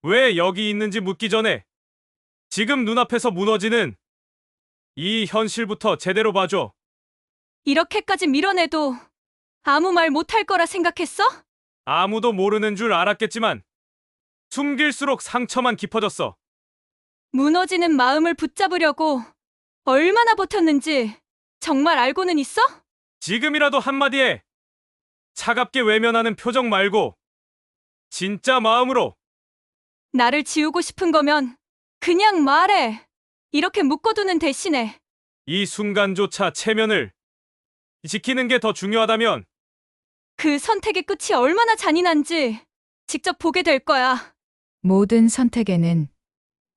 왜 여기 있는지 묻기 전에 지금 눈앞에서 무너지는 이 현실부터 제대로 봐줘. 이렇게까지 밀어내도 아무 말 못할 거라 생각했어? 아무도 모르는 줄 알았겠지만 숨길수록 상처만 깊어졌어. 무너지는 마음을 붙잡으려고 얼마나 버텼는지 정말 알고는 있어? 지금이라도 한마디에 차갑게 외면하는 표정 말고 진짜 마음으로. 나를 지우고 싶은 거면 그냥 말해. 이렇게 묶어두는 대신에 이 순간조차 체면을 지키는 게 더 중요하다면 그 선택의 끝이 얼마나 잔인한지 직접 보게 될 거야. 모든 선택에는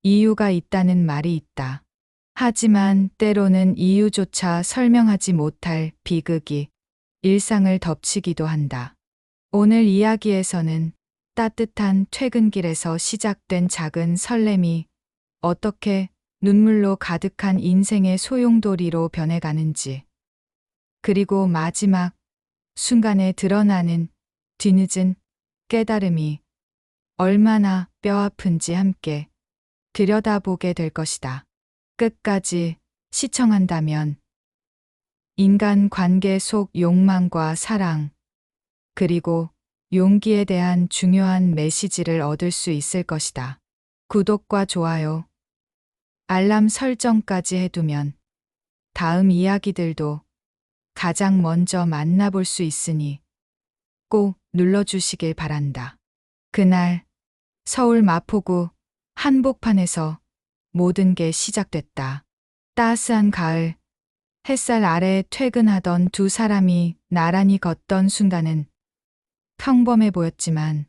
이유가 있다는 말이 있다. 하지만 때로는 이유조차 설명하지 못할 비극이 일상을 덮치기도 한다. 오늘 이야기에서는 따뜻한 퇴근길에서 시작된 작은 설렘이 어떻게 눈물로 가득한 인생의 소용돌이로 변해가는지, 그리고 마지막 순간에 드러나는 뒤늦은 깨달음이 얼마나 뼈아픈지 함께 들여다보게 될 것이다. 끝까지 시청한다면 인간 관계 속 욕망과 사랑, 그리고 용기에 대한 중요한 메시지를 얻을 수 있을 것이다. 구독과 좋아요, 알람 설정까지 해두면 다음 이야기들도 가장 먼저 만나볼 수 있으니 꼭 눌러주시길 바란다. 그날 서울 마포구 한복판에서 모든 게 시작됐다. 따스한 가을, 햇살 아래 퇴근하던 두 사람이 나란히 걷던 순간은 평범해 보였지만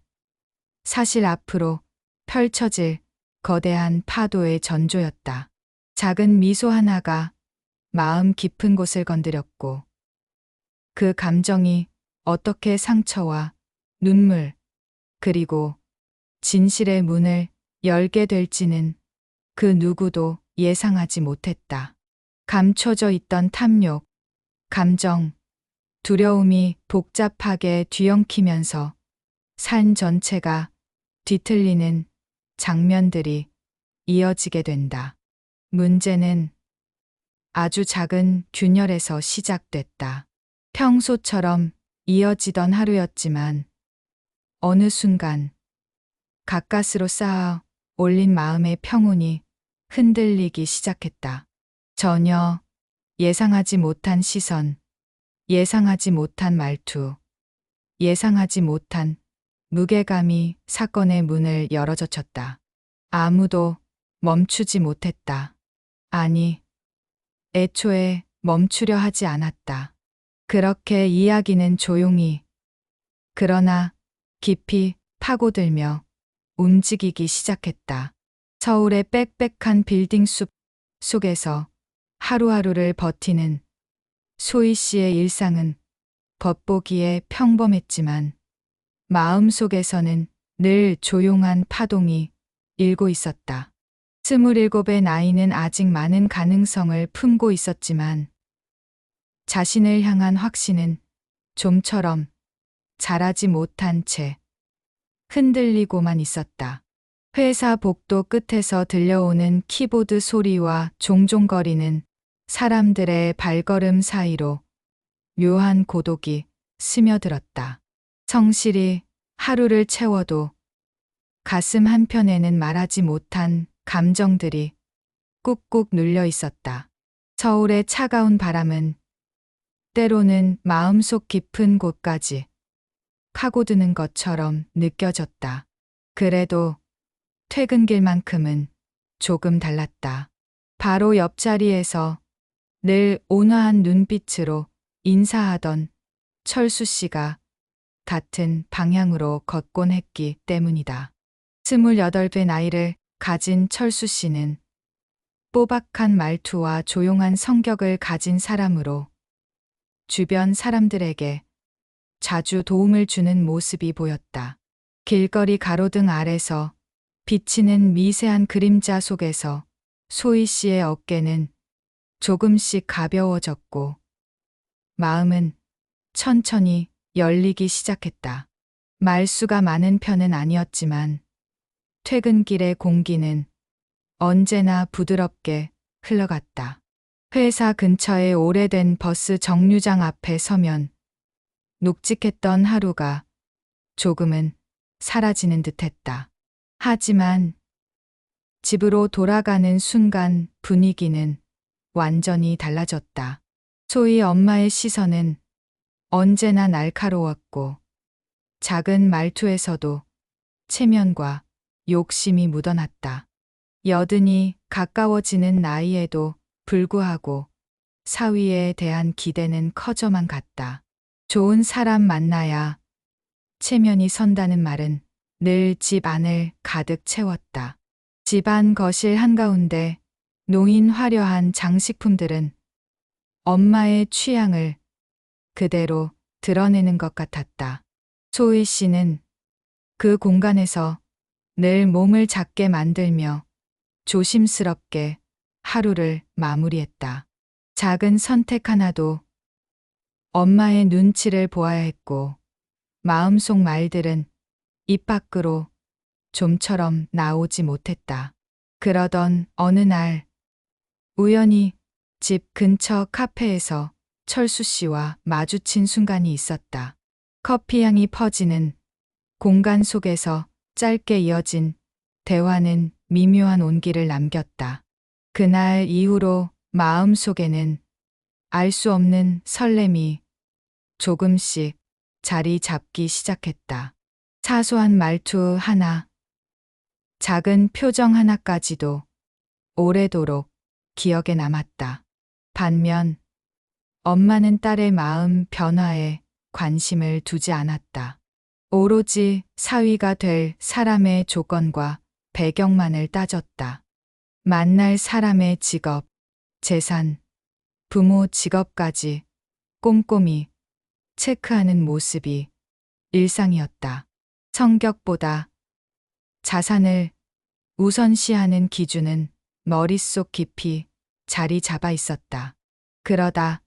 사실 앞으로 펼쳐질 거대한 파도의 전조였다. 작은 미소 하나가 마음 깊은 곳을 건드렸고 그 감정이 어떻게 상처와 눈물, 그리고 진실의 문을 열게 될지는 그 누구도 예상하지 못했다. 감춰져 있던 탐욕, 감정, 두려움이 복잡하게 뒤엉키면서 삶 전체가 뒤틀리는 장면들이 이어지게 된다. 문제는 아주 작은 균열에서 시작됐다. 평소처럼 이어지던 하루였지만 어느 순간 가까스로 쌓아 올린 마음의 평온이 흔들리기 시작했다. 전혀 예상하지 못한 시선, 예상하지 못한 말투, 예상하지 못한 무게감이 사건의 문을 열어젖혔다. 아무도 멈추지 못했다. 아니, 애초에 멈추려 하지 않았다. 그렇게 이야기는 조용히, 그러나 깊이 파고들며 움직이기 시작했다. 서울의 빽빽한 빌딩 숲 속에서 하루하루를 버티는 소희 씨의 일상은 겉보기에 평범했지만 마음속에서는 늘 조용한 파동이 일고 있었다. 27의 나이는 아직 많은 가능성을 품고 있었지만 자신을 향한 확신은 좀처럼 자라지 못한 채 흔들리고만 있었다. 회사 복도 끝에서 들려오는 키보드 소리와 종종 거리는 사람들의 발걸음 사이로 묘한 고독이 스며들었다. 성실히 하루를 채워도 가슴 한편에는 말하지 못한 감정들이 꾹꾹 눌려 있었다. 서울의 차가운 바람은 때로는 마음속 깊은 곳까지 파고드는 것처럼 느껴졌다. 그래도 퇴근길만큼은 조금 달랐다. 바로 옆자리에서 늘 온화한 눈빛으로 인사하던 철수 씨가 같은 방향으로 걷곤 했기 때문이다. 28의 나이를 가진 철수 씨는 뽀박한 말투와 조용한 성격을 가진 사람으로 주변 사람들에게 자주 도움을 주는 모습이 보였다. 길거리 가로등 아래서 비치는 미세한 그림자 속에서 소희 씨의 어깨는 조금씩 가벼워졌고 마음은 천천히 열리기 시작했다. 말수가 많은 편은 아니었지만 퇴근길의 공기는 언제나 부드럽게 흘러갔다. 회사 근처의 오래된 버스 정류장 앞에 서면 묵직했던 하루가 조금은 사라지는 듯했다. 하지만 집으로 돌아가는 순간 분위기는 완전히 달라졌다. 소희 엄마의 시선은 언제나 날카로웠고 작은 말투에서도 체면과 욕심이 묻어났다. 여든이 가까워지는 나이에도 불구하고 사위에 대한 기대는 커져만 갔다. 좋은 사람 만나야 체면이 선다는 말은 늘 집 안을 가득 채웠다. 집안 거실 한가운데 놓인 화려한 장식품들은 엄마의 취향을 그대로 드러내는 것 같았다. 소희 씨는 그 공간에서 늘 몸을 작게 만들며 조심스럽게 하루를 마무리했다. 작은 선택 하나도 엄마의 눈치를 보아야 했고 마음속 말들은 입 밖으로 좀처럼 나오지 못했다. 그러던 어느 날 우연히 집 근처 카페에서 철수 씨와 마주친 순간이 있었다. 커피 향이 퍼지는 공간 속에서 짧게 이어진 대화는 미묘한 온기를 남겼다. 그날 이후로 마음속에는 알 수 없는 설렘이 조금씩 자리 잡기 시작했다. 사소한 말투 하나, 작은 표정 하나까지도 오래도록 기억에 남았다. 반면 엄마는 딸의 마음 변화에 관심을 두지 않았다. 오로지 사위가 될 사람의 조건과 배경만을 따졌다. 만날 사람의 직업, 재산, 부모 직업까지 꼼꼼히 체크하는 모습이 일상이었다. 성격보다 자산을 우선시하는 기준은 머릿속 깊이 자리 잡아 있었다. 그러다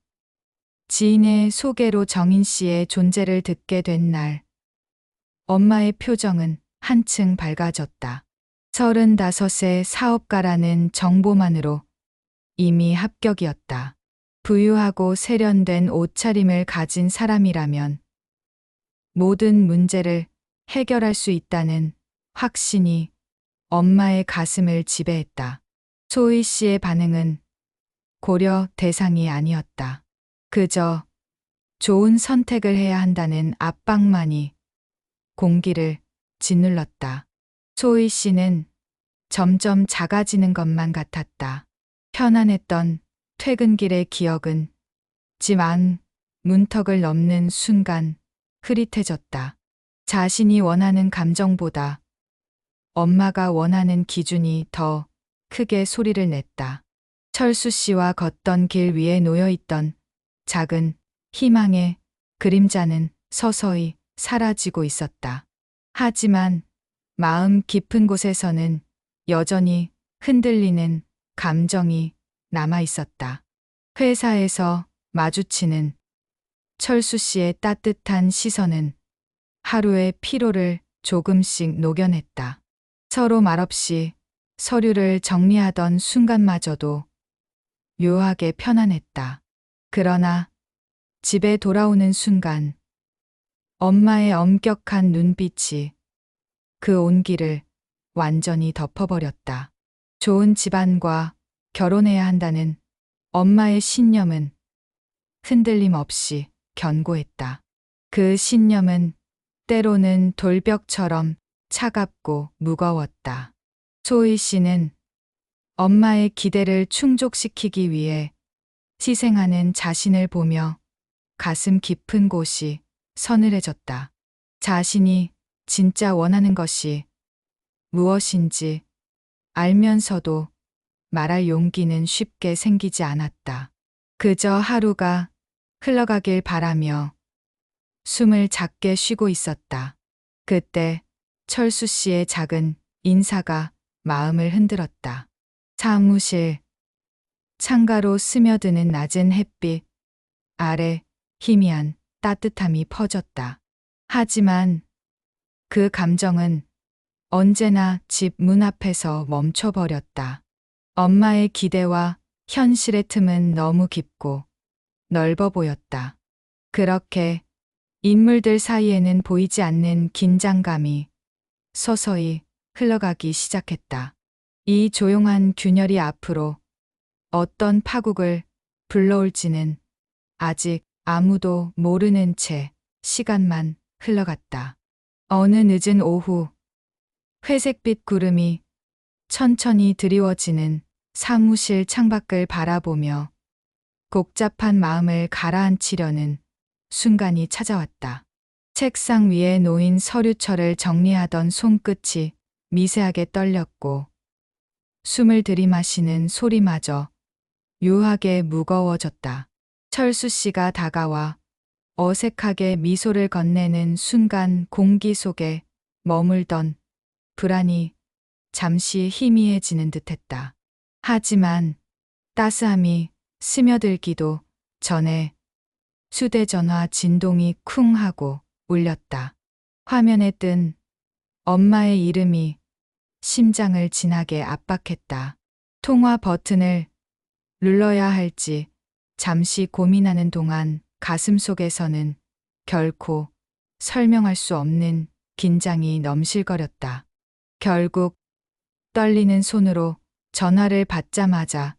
지인의 소개로 정인 씨의 존재를 듣게 된 날, 엄마의 표정은 한층 밝아졌다. 35세 사업가라는 정보만으로 이미 합격이었다. 부유하고 세련된 옷차림을 가진 사람이라면 모든 문제를 해결할 수 있다는 확신이 엄마의 가슴을 지배했다. 소희 씨의 반응은 고려 대상이 아니었다. 그저 좋은 선택을 해야 한다는 압박만이 공기를 짓눌렀다. 소희 씨는 점점 작아지는 것만 같았다. 편안했던 퇴근길의 기억은 집 안 문턱을 넘는 순간 흐릿해졌다. 자신이 원하는 감정보다 엄마가 원하는 기준이 더 크게 소리를 냈다. 철수 씨와 걷던 길 위에 놓여있던 작은 희망의 그림자는 서서히 사라지고 있었다. 하지만 마음 깊은 곳에서는 여전히 흔들리는 감정이 남아 있었다. 회사에서 마주치는 철수 씨의 따뜻한 시선은 하루의 피로를 조금씩 녹여냈다. 서로 말없이 서류를 정리하던 순간마저도 묘하게 편안했다. 그러나 집에 돌아오는 순간 엄마의 엄격한 눈빛이 그 온기를 완전히 덮어버렸다. 좋은 집안과 결혼해야 한다는 엄마의 신념은 흔들림 없이 견고했다. 그 신념은 때로는 돌벽처럼 차갑고 무거웠다. 소희 씨는 엄마의 기대를 충족시키기 위해 희생하는 자신을 보며 가슴 깊은 곳이 서늘해졌다. 자신이 진짜 원하는 것이 무엇인지 알면서도 말할 용기는 쉽게 생기지 않았다. 그저 하루가 흘러가길 바라며 숨을 작게 쉬고 있었다. 그때 철수 씨의 작은 인사가 마음을 흔들었다. 사무실 창가로 스며드는 낮은 햇빛 아래 희미한 따뜻함이 퍼졌다. 하지만 그 감정은 언제나 집 문 앞에서 멈춰버렸다. 엄마의 기대와 현실의 틈은 너무 깊고 넓어 보였다. 그렇게 인물들 사이에는 보이지 않는 긴장감이 서서히 흘러가기 시작했다. 이 조용한 균열이 앞으로 어떤 파국을 불러올지는 아직 아무도 모르는 채 시간만 흘러갔다. 어느 늦은 오후, 회색빛 구름이 천천히 드리워지는 사무실 창밖을 바라보며 복잡한 마음을 가라앉히려는 순간이 찾아왔다. 책상 위에 놓인 서류철을 정리하던 손끝이 미세하게 떨렸고 숨을 들이마시는 소리마저 묘하게 무거워졌다. 철수 씨가 다가와 어색하게 미소를 건네는 순간 공기 속에 머물던 불안이 잠시 희미해지는 듯했다. 하지만 따스함이 스며들기도 전에 휴대전화 진동이 쿵 하고 울렸다. 화면에 뜬 엄마의 이름이 심장을 진하게 압박했다. 통화 버튼을 눌러야 할지 잠시 고민하는 동안 가슴속에서는 결코 설명할 수 없는 긴장이 넘실거렸다. 결국 떨리는 손으로 전화를 받자마자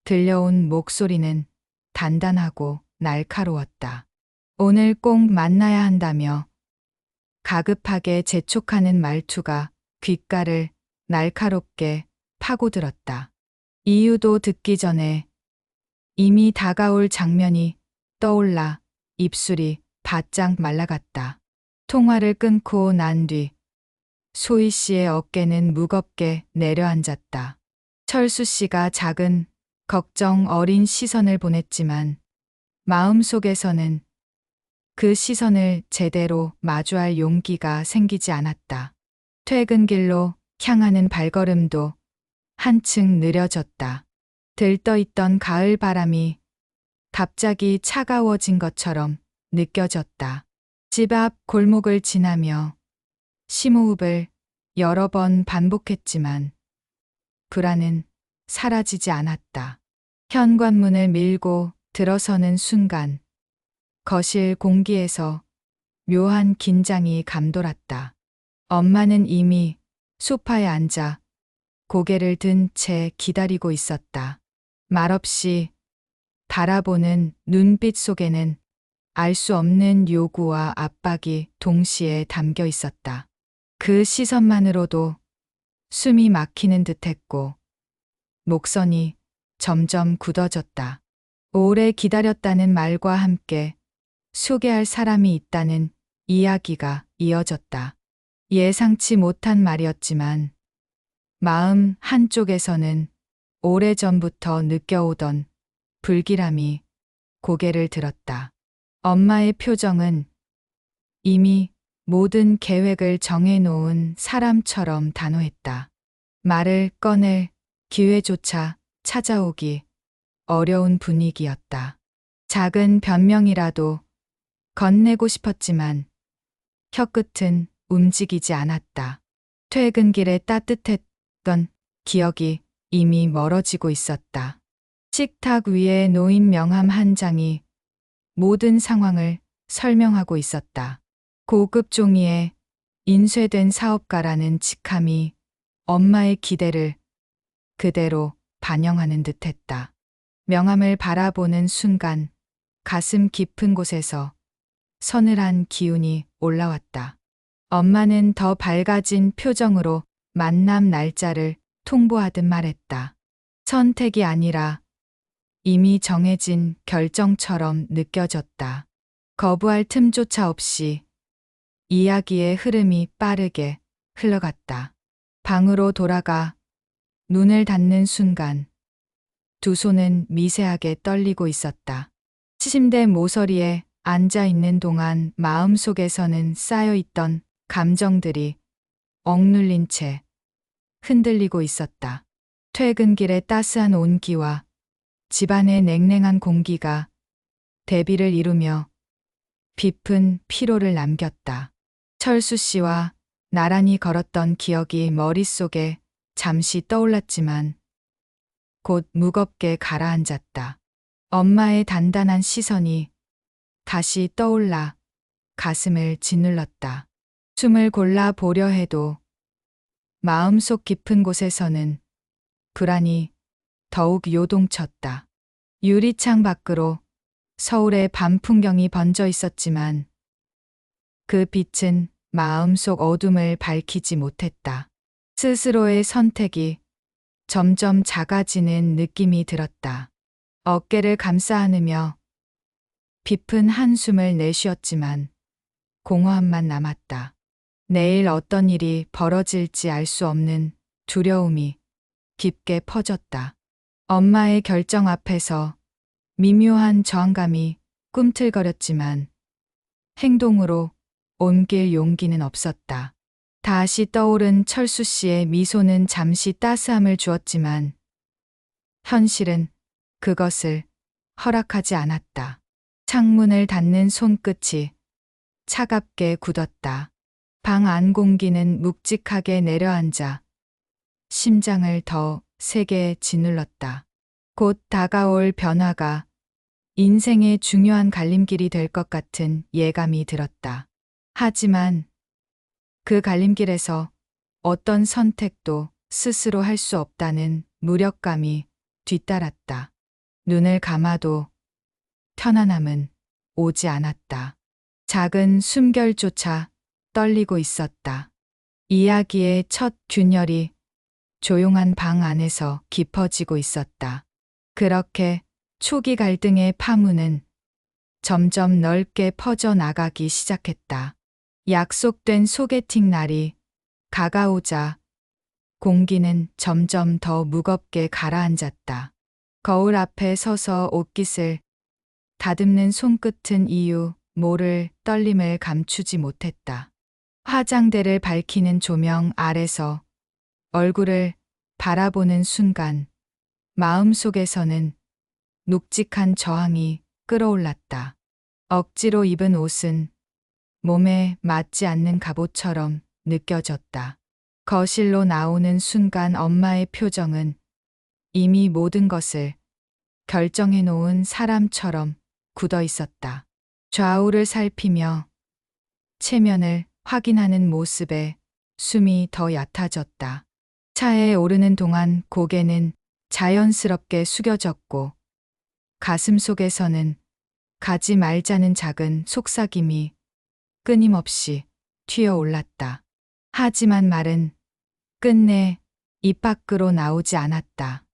들려온 목소리는 단단하고 날카로웠다. 오늘 꼭 만나야 한다며 가급하게 재촉하는 말투가 귓가를 날카롭게 파고들었다. 이유도 듣기 전에 이미 다가올 장면이 떠올라 입술이 바짝 말라갔다. 통화를 끊고 난 뒤 소희 씨의 어깨는 무겁게 내려앉았다. 철수 씨가 작은 걱정 어린 시선을 보냈지만 마음속에서는 그 시선을 제대로 마주할 용기가 생기지 않았다. 퇴근길로 향하는 발걸음도 한층 느려졌다. 들떠있던 가을 바람이 갑자기 차가워진 것처럼 느껴졌다. 집 앞 골목을 지나며 심호흡을 여러 번 반복했지만 불안은 사라지지 않았다. 현관문을 밀고 들어서는 순간 거실 공기에서 묘한 긴장이 감돌았다. 엄마는 이미 소파에 앉아 고개를 든 채 기다리고 있었다. 말없이 바라보는 눈빛 속에는 알 수 없는 요구와 압박이 동시에 담겨 있었다. 그 시선만으로도 숨이 막히는 듯했고 목선이 점점 굳어졌다. 오래 기다렸다는 말과 함께 소개할 사람이 있다는 이야기가 이어졌다. 예상치 못한 말이었지만 마음 한쪽에서는 오래전부터 느껴오던 불길함이 고개를 들었다. 엄마의 표정은 이미 모든 계획을 정해놓은 사람처럼 단호했다. 말을 꺼낼 기회조차 찾아오기 어려운 분위기였다. 작은 변명이라도 건네고 싶었지만 혀끝은 움직이지 않았다. 퇴근길에 따뜻했던 기억이 이미 멀어지고 있었다. 식탁 위에 놓인 명함 한 장이 모든 상황을 설명하고 있었다. 고급 종이에 인쇄된 사업가라는 직함이 엄마의 기대를 그대로 반영하는 듯했다. 명함을 바라보는 순간 가슴 깊은 곳에서 서늘한 기운이 올라왔다. 엄마는 더 밝아진 표정으로 만남 날짜를 통보하듯 말했다. 선택이 아니라 이미 정해진 결정처럼 느껴졌다. 거부할 틈조차 없이 이야기의 흐름이 빠르게 흘러갔다. 방으로 돌아가 눈을 닫는 순간 두 손은 미세하게 떨리고 있었다. 침대 모서리에 앉아 있는 동안 마음속에서는 쌓여있던 감정들이 억눌린 채 흔들리고 있었다. 퇴근길의 따스한 온기와 집안의 냉랭한 공기가 대비를 이루며 깊은 피로를 남겼다. 철수 씨와 나란히 걸었던 기억이 머릿속에 잠시 떠올랐지만 곧 무겁게 가라앉았다. 엄마의 단단한 시선이 다시 떠올라 가슴을 짓눌렀다. 숨을 골라 보려 해도 마음속 깊은 곳에서는 불안이 더욱 요동쳤다. 유리창 밖으로 서울의 밤 풍경이 번져 있었지만 그 빛은 마음속 어둠을 밝히지 못했다. 스스로의 선택이 점점 작아지는 느낌이 들었다. 어깨를 감싸 안으며 깊은 한숨을 내쉬었지만 공허함만 남았다. 내일 어떤 일이 벌어질지 알 수 없는 두려움이 깊게 퍼졌다. 엄마의 결정 앞에서 미묘한 저항감이 꿈틀거렸지만 행동으로 옮길 용기는 없었다. 다시 떠오른 철수 씨의 미소는 잠시 따스함을 주었지만 현실은 그것을 허락하지 않았다. 창문을 닫는 손끝이 차갑게 굳었다. 방 안 공기는 묵직하게 내려앉아 심장을 더 세게 짓눌렀다. 곧 다가올 변화가 인생의 중요한 갈림길이 될 것 같은 예감이 들었다. 하지만 그 갈림길에서 어떤 선택도 스스로 할 수 없다는 무력감이 뒤따랐다. 눈을 감아도 편안함은 오지 않았다. 작은 숨결조차 떨리고 있었다. 이야기의 첫 균열이 조용한 방 안에서 깊어지고 있었다. 그렇게 초기 갈등의 파문은 점점 넓게 퍼져나가기 시작했다. 약속된 소개팅 날이 가까우자 공기는 점점 더 무겁게 가라앉았다. 거울 앞에 서서 옷깃을 다듬는 손끝은 이유 모를 떨림을 감추지 못했다. 화장대를 밝히는 조명 아래서 얼굴을 바라보는 순간 마음속에서는 묵직한 저항이 끌어올랐다. 억지로 입은 옷은 몸에 맞지 않는 갑옷처럼 느껴졌다. 거실로 나오는 순간 엄마의 표정은 이미 모든 것을 결정해 놓은 사람처럼 굳어 있었다. 좌우를 살피며 체면을 확인하는 모습에 숨이 더 얕아졌다. 차에 오르는 동안 고개는 자연스럽게 숙여졌고 가슴 속에서는 가지 말자는 작은 속삭임이 끊임없이 튀어올랐다. 하지만 말은 끝내 입 밖으로 나오지 않았다.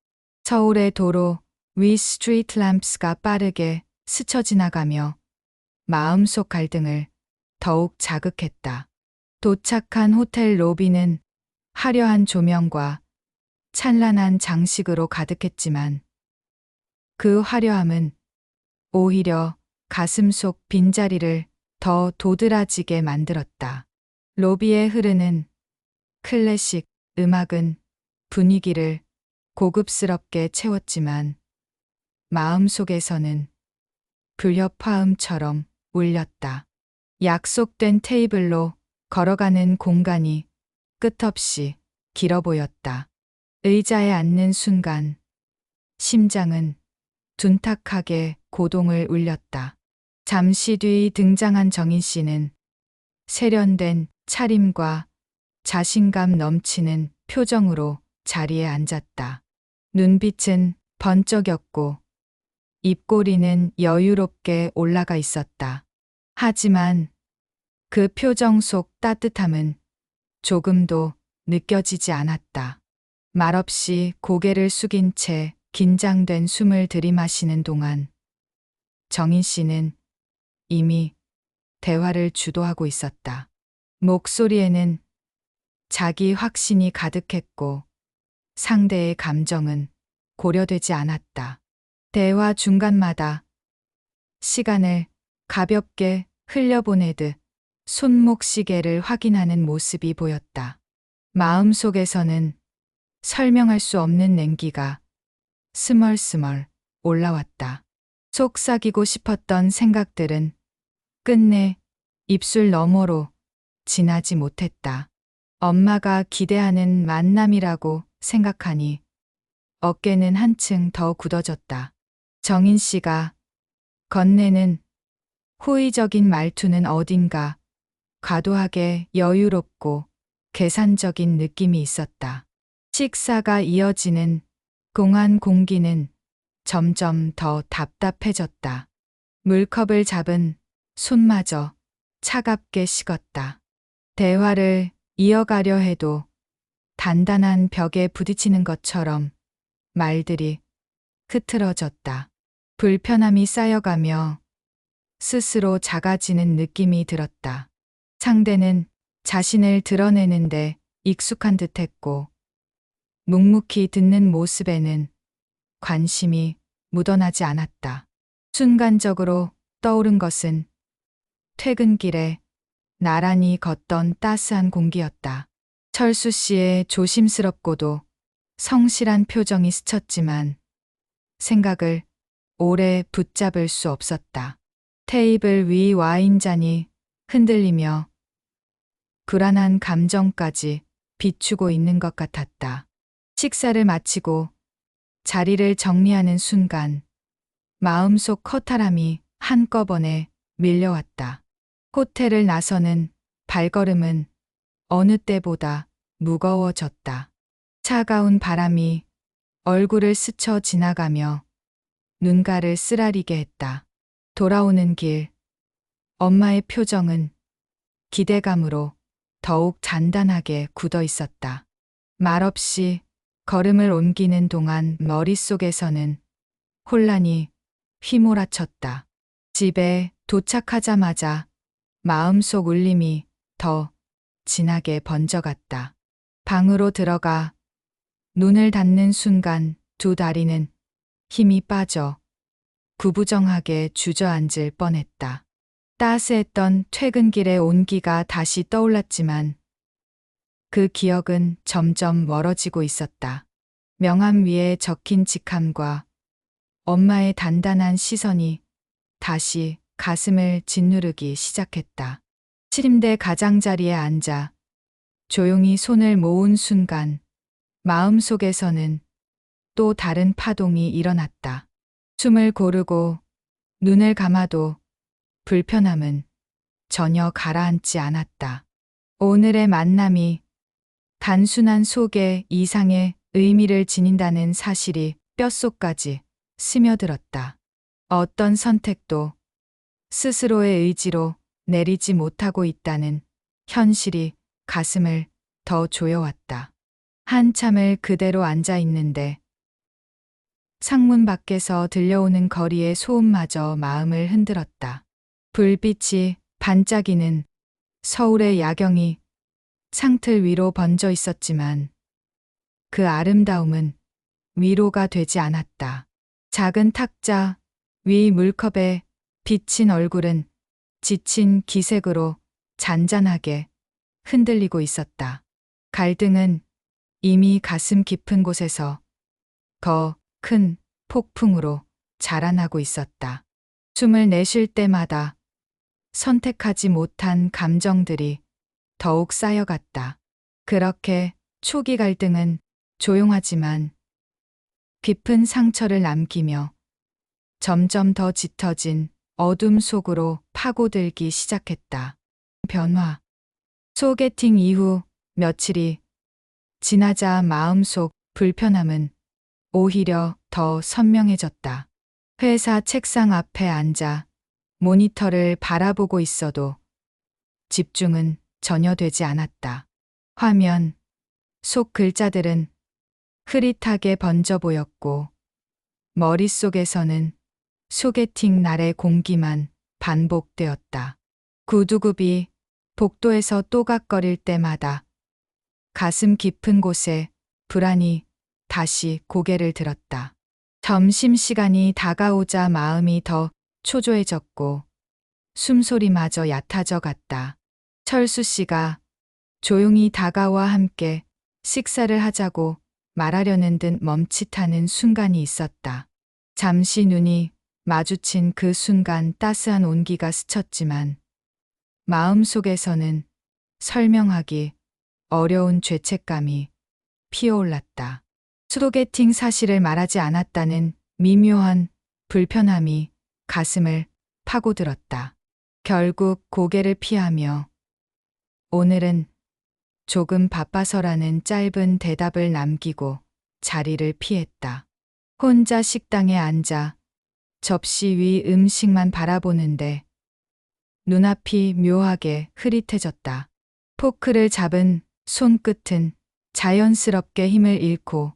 서울의 도로 위 스트리트 램프가 빠르게 스쳐 지나가며 마음속 갈등을 더욱 자극했다. 도착한 호텔 로비는 화려한 조명과 찬란한 장식으로 가득했지만 그 화려함은 오히려 가슴속 빈자리를 더 도드라지게 만들었다. 로비에 흐르는 클래식 음악은 분위기를 고급스럽게 채웠지만 마음속에서는 불협화음처럼 울렸다. 약속된 테이블로 걸어가는 공간이 끝없이 길어 보였다. 의자에 앉는 순간 심장은 둔탁하게 고동을 울렸다. 잠시 뒤 등장한 정인 씨는 세련된 차림과 자신감 넘치는 표정으로 자리에 앉았다. 눈빛은 번쩍였고 입꼬리는 여유롭게 올라가 있었다. 하지만 그 표정 속 따뜻함은 조금도 느껴지지 않았다. 말없이 고개를 숙인 채 긴장된 숨을 들이마시는 동안 정인 씨는 이미 대화를 주도하고 있었다. 목소리에는 자기 확신이 가득했고 상대의 감정은 고려되지 않았다. 대화 중간마다 시간을 가볍게 흘려보내듯 손목 시계를 확인하는 모습이 보였다. 마음속에서는 설명할 수 없는 냉기가 스멀스멀 올라왔다. 속삭이고 싶었던 생각들은 끝내 입술 너머로 지나지 못했다. 엄마가 기대하는 만남이라고 생각하니 어깨는 한층 더 굳어졌다. 정인 씨가 건네는 호의적인 말투는 어딘가 과도하게 여유롭고 계산적인 느낌이 있었다. 식사가 이어지는 공한 공기는 점점 더 답답해졌다. 물컵을 잡은 손마저 차갑게 식었다. 대화를 이어가려 해도 단단한 벽에 부딪히는 것처럼 말들이 흐트러졌다. 불편함이 쌓여가며 스스로 작아지는 느낌이 들었다. 상대는 자신을 드러내는데 익숙한 듯했고 묵묵히 듣는 모습에는 관심이 묻어나지 않았다. 순간적으로 떠오른 것은 퇴근길에 나란히 걷던 따스한 공기였다. 철수 씨의 조심스럽고도 성실한 표정이 스쳤지만 생각을 오래 붙잡을 수 없었다. 테이블 위 와인잔이 흔들리며 불안한 감정까지 비추고 있는 것 같았다. 식사를 마치고 자리를 정리하는 순간 마음속 허탈함이 한꺼번에 밀려왔다. 호텔을 나서는 발걸음은 어느 때보다 무거워졌다. 차가운 바람이 얼굴을 스쳐 지나가며 눈가를 쓰라리게 했다. 돌아오는 길, 엄마의 표정은 기대감으로 더욱 단단하게 굳어 있었다. 말없이 걸음을 옮기는 동안 머릿속에서는 혼란이 휘몰아쳤다. 집에 도착하자마자 마음속 울림이 더 진하게 번져갔다. 방으로 들어가 눈을 닫는 순간 두 다리는 힘이 빠져 구부정하게 주저앉을 뻔했다. 따스했던 퇴근길의 온기가 다시 떠올랐지만 그 기억은 점점 멀어지고 있었다. 명함 위에 적힌 직함과 엄마의 단단한 시선이 다시 가슴을 짓누르기 시작했다. 침대 가장자리에 앉아 조용히 손을 모은 순간 마음속에서는 또 다른 파동이 일어났다. 숨을 고르고 눈을 감아도 불편함은 전혀 가라앉지 않았다. 오늘의 만남이 단순한 속의 이상의 의미를 지닌다는 사실이 뼛속까지 스며들었다. 어떤 선택도 스스로의 의지로 내리지 못하고 있다는 현실이 가슴을 더 조여왔다. 한참을 그대로 앉아 있는데 창문 밖에서 들려오는 거리의 소음마저 마음을 흔들었다. 불빛이 반짝이는 서울의 야경이 창틀 위로 번져 있었지만 그 아름다움은 위로가 되지 않았다. 작은 탁자 위 물컵에 비친 얼굴은 지친 기색으로 잔잔하게 흔들리고 있었다. 갈등은 이미 가슴 깊은 곳에서 더 큰 폭풍으로 자라나고 있었다. 숨을 내쉴 때마다 선택하지 못한 감정들이 더욱 쌓여갔다. 그렇게 초기 갈등은 조용하지만 깊은 상처를 남기며 점점 더 짙어진 어둠 속으로 파고들기 시작했다. 변화. 소개팅 이후 며칠이 지나자 마음속 불편함은 오히려 더 선명해졌다. 회사 책상 앞에 앉아 모니터를 바라보고 있어도 집중은 전혀 되지 않았다. 화면 속 글자들은 흐릿하게 번져 보였고 머릿속에서는 소개팅 날의 공기만 반복되었다. 구두굽이 복도에서 또각거릴 때마다 가슴 깊은 곳에 불안이 다시 고개를 들었다. 점심시간이 다가오자 마음이 더 초조해졌고 숨소리마저 얕아져 갔다. 철수 씨가 조용히 다가와 함께 식사를 하자고 말하려는 듯 멈칫하는 순간이 있었다. 잠시 눈이 마주친 그 순간 따스한 온기가 스쳤지만 마음속에서는 설명하기 어려운 죄책감이 피어올랐다. 소개팅 사실을 말하지 않았다는 미묘한 불편함이 가슴을 파고들었다. 결국 고개를 피하며 오늘은 조금 바빠서라는 짧은 대답을 남기고 자리를 피했다. 혼자 식당에 앉아 접시 위 음식만 바라보는데 눈앞이 묘하게 흐릿해졌다. 포크를 잡은 손끝은 자연스럽게 힘을 잃고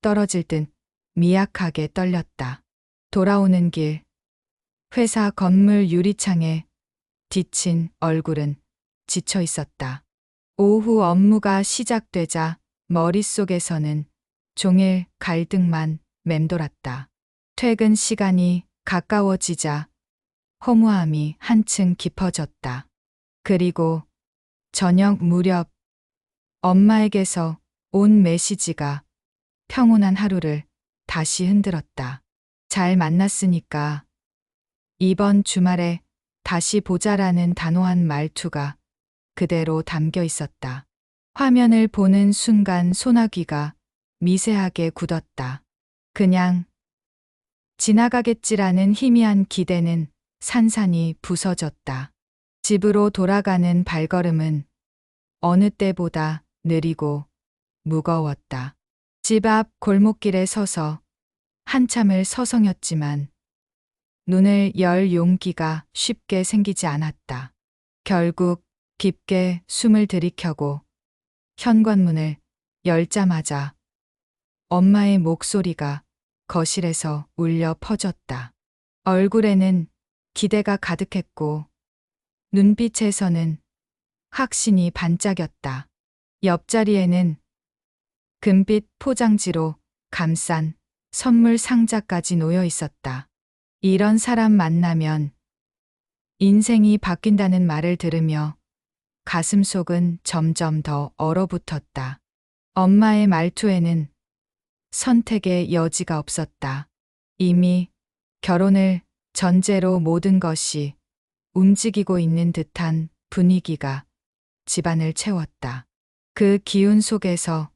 떨어질 듯 미약하게 떨렸다. 돌아오는 길, 회사 건물 유리창에 비친 얼굴은 지쳐 있었다. 오후 업무가 시작되자 머릿속에서는 종일 갈등만 맴돌았다. 퇴근 시간이 가까워지자 허무함이 한층 깊어졌다. 그리고 저녁 무렵 엄마에게서 온 메시지가 평온한 하루를 다시 흔들었다. 잘 만났으니까 이번 주말에 다시 보자라는 단호한 말투가 그대로 담겨 있었다. 화면을 보는 순간 소나귀가 미세하게 굳었다. 그냥 지나가겠지라는 희미한 기대는 산산이 부서졌다. 집으로 돌아가는 발걸음은 어느 때보다 느리고 무거웠다. 집 앞 골목길에 서서 한참을 서성였지만 눈을 열 용기가 쉽게 생기지 않았다. 결국 깊게 숨을 들이켜고 현관문을 열자마자 엄마의 목소리가 거실에서 울려 퍼졌다. 얼굴에는 기대가 가득했고 눈빛에서는 확신이 반짝였다. 옆자리에는 금빛 포장지로 감싼 선물 상자까지 놓여 있었다. 이런 사람 만나면 인생이 바뀐다는 말을 들으며 가슴속은 점점 더 얼어붙었다. 엄마의 말투에는 선택의 여지가 없었다. 이미 결혼을 전제로 모든 것이 움직이고 있는 듯한 분위기가 집안을 채웠다. 그 기운 속에서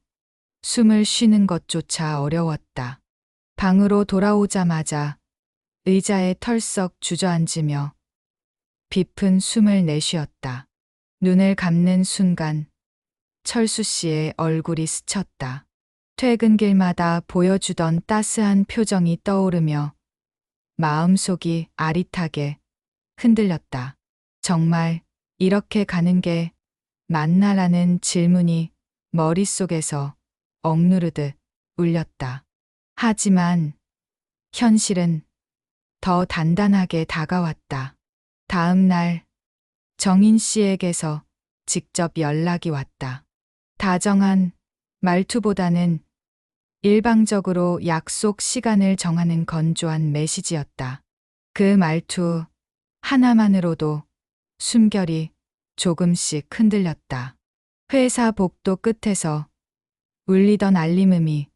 숨을 쉬는 것조차 어려웠다. 방으로 돌아오자마자 의자에 털썩 주저앉으며 깊은 숨을 내쉬었다. 눈을 감는 순간 철수 씨의 얼굴이 스쳤다. 퇴근길마다 보여주던 따스한 표정이 떠오르며 마음속이 아릿하게 흔들렸다. 정말 이렇게 가는 게 맞나라는 질문이 머릿속에서 억누르듯 울렸다. 하지만 현실은 더 단단하게 다가왔다. 다음 날 정인 씨에게서 직접 연락이 왔다. 다정한 말투보다는 일방적으로 약속 시간을 정하는 건조한 메시지였다. 그 말투 하나만으로도 숨결이 조금씩 흔들렸다. 회사 복도 끝에서 울리던 알림음이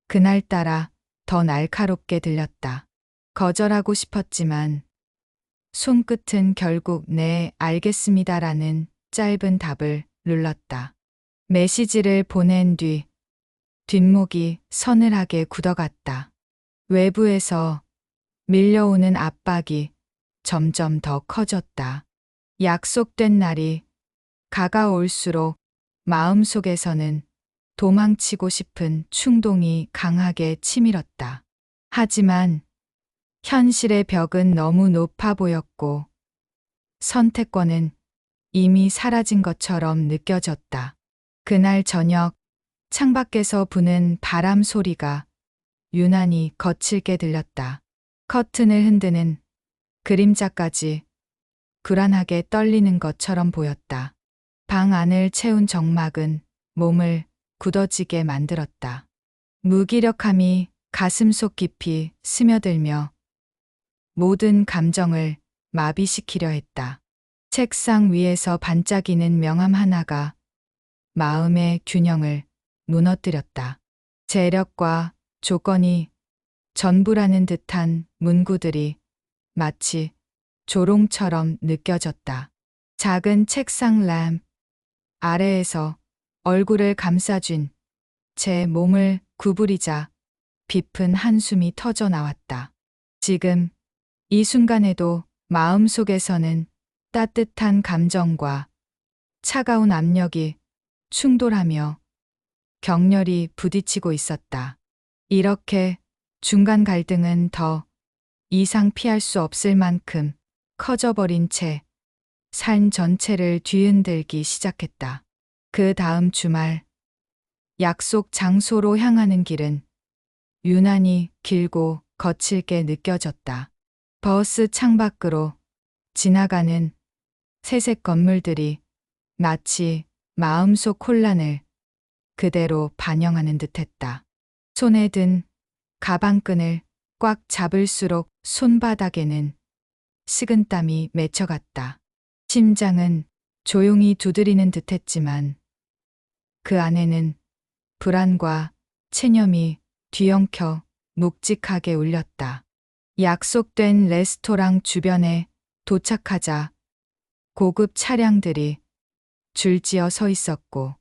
그날따라 더 날카롭게 들렸다. 거절하고 싶었지만 손끝은 결국 네, 알겠습니다라는 짧은 답을 눌렀다. 메시지를 보낸 뒤 뒷목이 서늘하게 굳어갔다. 외부에서 밀려오는 압박이 점점 더 커졌다. 약속된 날이 가까울수록 마음속에서는 도망치고 싶은 충동이 강하게 치밀었다. 하지만 현실의 벽은 너무 높아 보였고 선택권은 이미 사라진 것처럼 느껴졌다. 그날 저녁 창밖에서 부는 바람 소리가 유난히 거칠게 들렸다. 커튼을 흔드는 그림자까지 불안하게 떨리는 것처럼 보였다. 방 안을 채운 적막은 몸을 굳어지게 만들었다. 무기력함이 가슴속 깊이 스며들며 모든 감정을 마비시키려 했다. 책상 위에서 반짝이는 명함 하나가 마음의 균형을 무너뜨렸다. 재력과 조건이 전부라는 듯한 문구들이 마치 조롱처럼 느껴졌다. 작은 책상 램프 아래에서 얼굴을 감싸쥔 제 몸을 구부리자 깊은 한숨이 터져 나왔다. 지금 이 순간에도 마음속에서는 따뜻한 감정과 차가운 압력이 충돌하며 격렬히 부딪히고 있었다. 이렇게 중간 갈등은 더 이상 피할 수 없을 만큼 커져버린 채 삶 전체를 뒤흔들기 시작했다. 그 다음 주말, 약속 장소로 향하는 길은 유난히 길고 거칠게 느껴졌다. 버스 창밖으로 지나가는 새색 건물들이 마치 마음속 혼란을 그대로 반영하는 듯했다. 손에 든 가방끈을 꽉 잡을수록 손바닥에는 식은땀이 맺혀갔다. 심장은 조용히 두드리는 듯했지만 그 안에는 불안과 체념이 뒤엉켜 묵직하게 울렸다. 약속된 레스토랑 주변에 도착하자 고급 차량들이 줄지어 서 있었고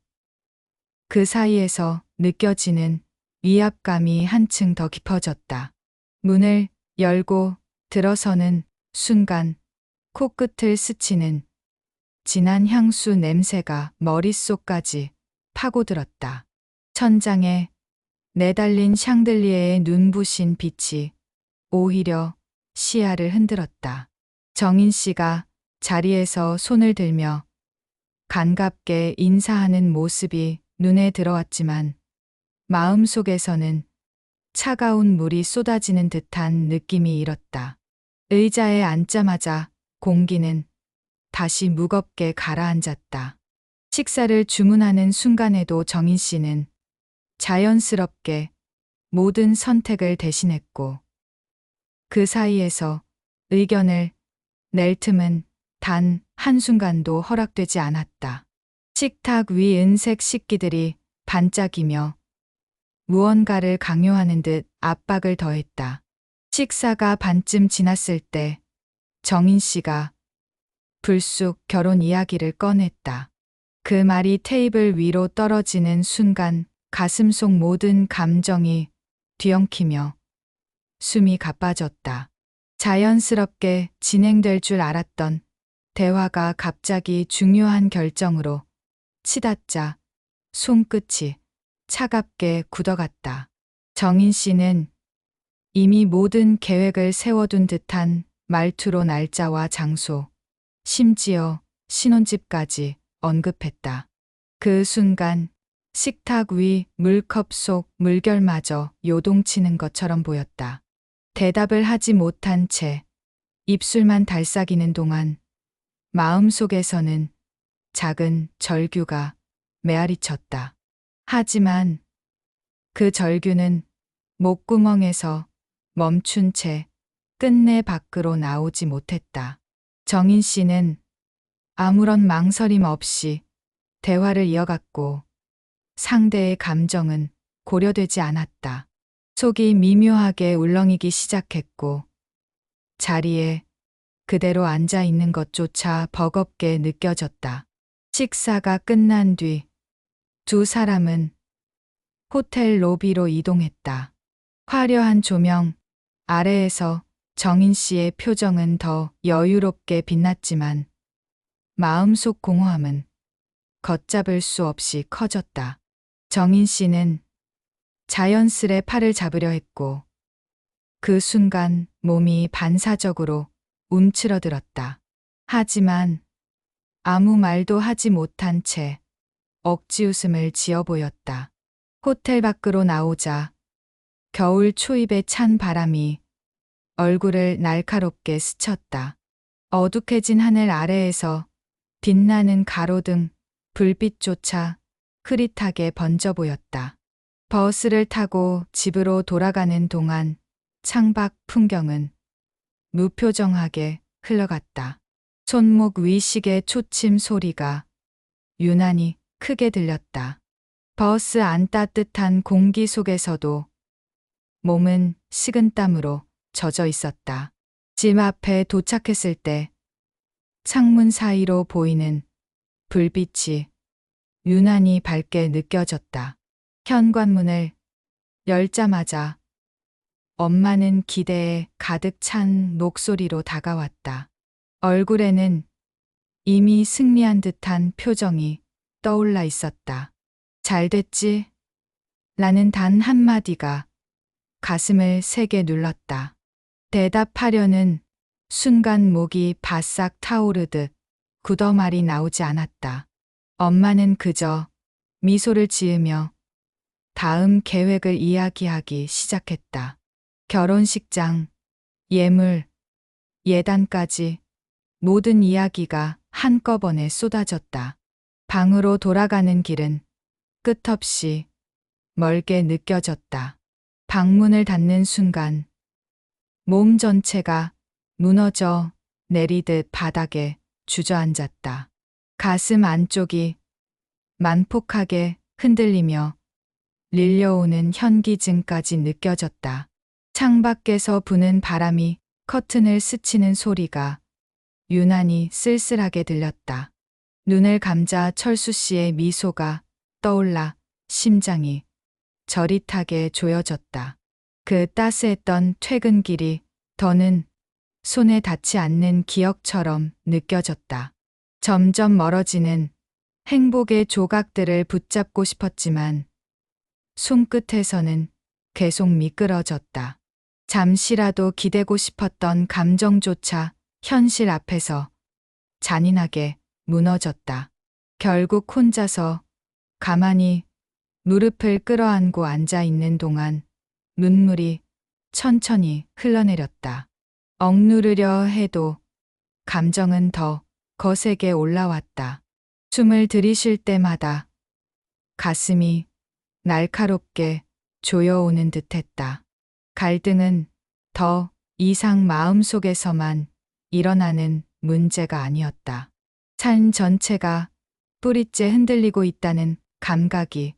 그 사이에서 느껴지는 위압감이 한층 더 깊어졌다. 문을 열고 들어서는 순간 코끝을 스치는 진한 향수 냄새가 머릿속까지 파고들었다. 천장에 내달린 샹들리에의 눈부신 빛이 오히려 시야를 흔들었다. 정인 씨가 자리에서 손을 들며 반갑게 인사하는 모습이 눈에 들어왔지만 마음속에서는 차가운 물이 쏟아지는 듯한 느낌이 일었다. 의자에 앉자마자 공기는 다시 무겁게 가라앉았다. 식사를 주문하는 순간에도 정인 씨는 자연스럽게 모든 선택을 대신했고 그 사이에서 의견을 낼 틈은 단 한순간도 허락되지 않았다. 식탁 위 은색 식기들이 반짝이며 무언가를 강요하는 듯 압박을 더했다. 식사가 반쯤 지났을 때 정인 씨가 불쑥 결혼 이야기를 꺼냈다. 그 말이 테이블 위로 떨어지는 순간 가슴 속 모든 감정이 뒤엉키며 숨이 가빠졌다. 자연스럽게 진행될 줄 알았던 대화가 갑자기 중요한 결정으로 치닫자 손끝이 차갑게 굳어갔다. 정인 씨는 이미 모든 계획을 세워둔 듯한 말투로 날짜와 장소, 심지어 신혼집까지 언급했다. 그 순간 식탁 위 물컵 속 물결마저 요동치는 것처럼 보였다. 대답을 하지 못한 채 입술만 달싹이는 동안 마음속에서는 작은 절규가 메아리쳤다. 하지만 그 절규는 목구멍에서 멈춘 채 끝내 밖으로 나오지 못했다. 정인 씨는 아무런 망설임 없이 대화를 이어갔고 상대의 감정은 고려되지 않았다. 속이 미묘하게 울렁이기 시작했고 자리에 그대로 앉아 있는 것조차 버겁게 느껴졌다. 식사가 끝난 뒤 두 사람은 호텔 로비로 이동했다. 화려한 조명 아래에서 정인 씨의 표정은 더 여유롭게 빛났지만 마음속 공허함은 걷잡을 수 없이 커졌다. 정인 씨는 자연스레 팔을 잡으려 했고 그 순간 몸이 반사적으로 움츠러들었다. 하지만 아무 말도 하지 못한 채 억지 웃음을 지어 보였다. 호텔 밖으로 나오자 겨울 초입에 찬 바람이 얼굴을 날카롭게 스쳤다. 어둑해진 하늘 아래에서 빛나는 가로등 불빛조차 흐릿하게 번져 보였다. 버스를 타고 집으로 돌아가는 동안 창밖 풍경은 무표정하게 흘러갔다. 손목 위 시계 초침 소리가 유난히 크게 들렸다. 버스 안 따뜻한 공기 속에서도 몸은 식은땀으로 젖어 있었다. 집 앞에 도착했을 때 창문 사이로 보이는 불빛이 유난히 밝게 느껴졌다. 현관문을 열자마자 엄마는 기대에 가득 찬 목소리로 다가왔다. 얼굴에는 이미 승리한 듯한 표정이 떠올라 있었다. 잘 됐지? 라는 단 한마디가 가슴을 세게 눌렀다. 대답하려는 순간 목이 바싹 타오르듯 굳어말이 나오지 않았다. 엄마는 그저 미소를 지으며 다음 계획을 이야기하기 시작했다. 결혼식장, 예물, 예단까지 모든 이야기가 한꺼번에 쏟아졌다. 방으로 돌아가는 길은 끝없이 멀게 느껴졌다. 방문을 닫는 순간 몸 전체가 무너져 내리듯 바닥에 주저앉았다. 가슴 안쪽이 만폭하게 흔들리며 릴려오는 현기증까지 느껴졌다. 창밖에서 부는 바람이 커튼을 스치는 소리가 유난히 쓸쓸하게 들렸다. 눈을 감자 철수 씨의 미소가 떠올라 심장이 저릿하게 조여졌다. 그 따스했던 퇴근길이 더는 손에 닿지 않는 기억처럼 느껴졌다. 점점 멀어지는 행복의 조각들을 붙잡고 싶었지만 손끝에서는 계속 미끄러졌다. 잠시라도 기대고 싶었던 감정조차 현실 앞에서 잔인하게 무너졌다. 결국 혼자서 가만히 무릎을 끌어안고 앉아 있는 동안 눈물이 천천히 흘러내렸다. 억누르려 해도 감정은 더 거세게 올라왔다. 숨을 들이쉴 때마다 가슴이 날카롭게 조여오는 듯했다. 갈등은 더 이상 마음속에서만 일어나는 문제가 아니었다. 삶 전체가 뿌리째 흔들리고 있다는 감각이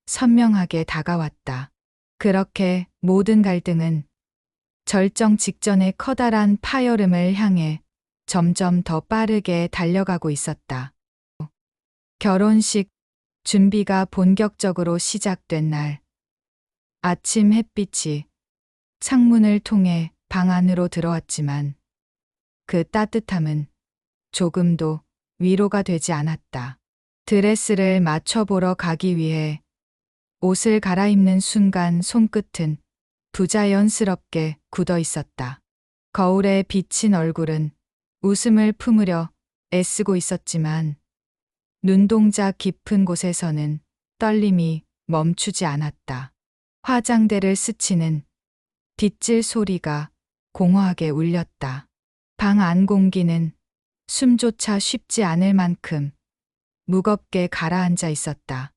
선명하게 다가왔다. 그렇게 모든 갈등은 절정 직전의 커다란 파열음을 향해 점점 더 빠르게 달려가고 있었다. 결혼식 준비가 본격적으로 시작된 날, 아침 햇빛이 창문을 통해 방 안으로 들어왔지만 그 따뜻함은 조금도 위로가 되지 않았다. 드레스를 맞춰보러 가기 위해 옷을 갈아입는 순간 손끝은 부자연스럽게 굳어 있었다. 거울에 비친 얼굴은 웃음을 품으려 애쓰고 있었지만 눈동자 깊은 곳에서는 떨림이 멈추지 않았다. 화장대를 스치는 빗질 소리가 공허하게 울렸다. 방 안 공기는 숨조차 쉽지 않을 만큼 무겁게 가라앉아 있었다.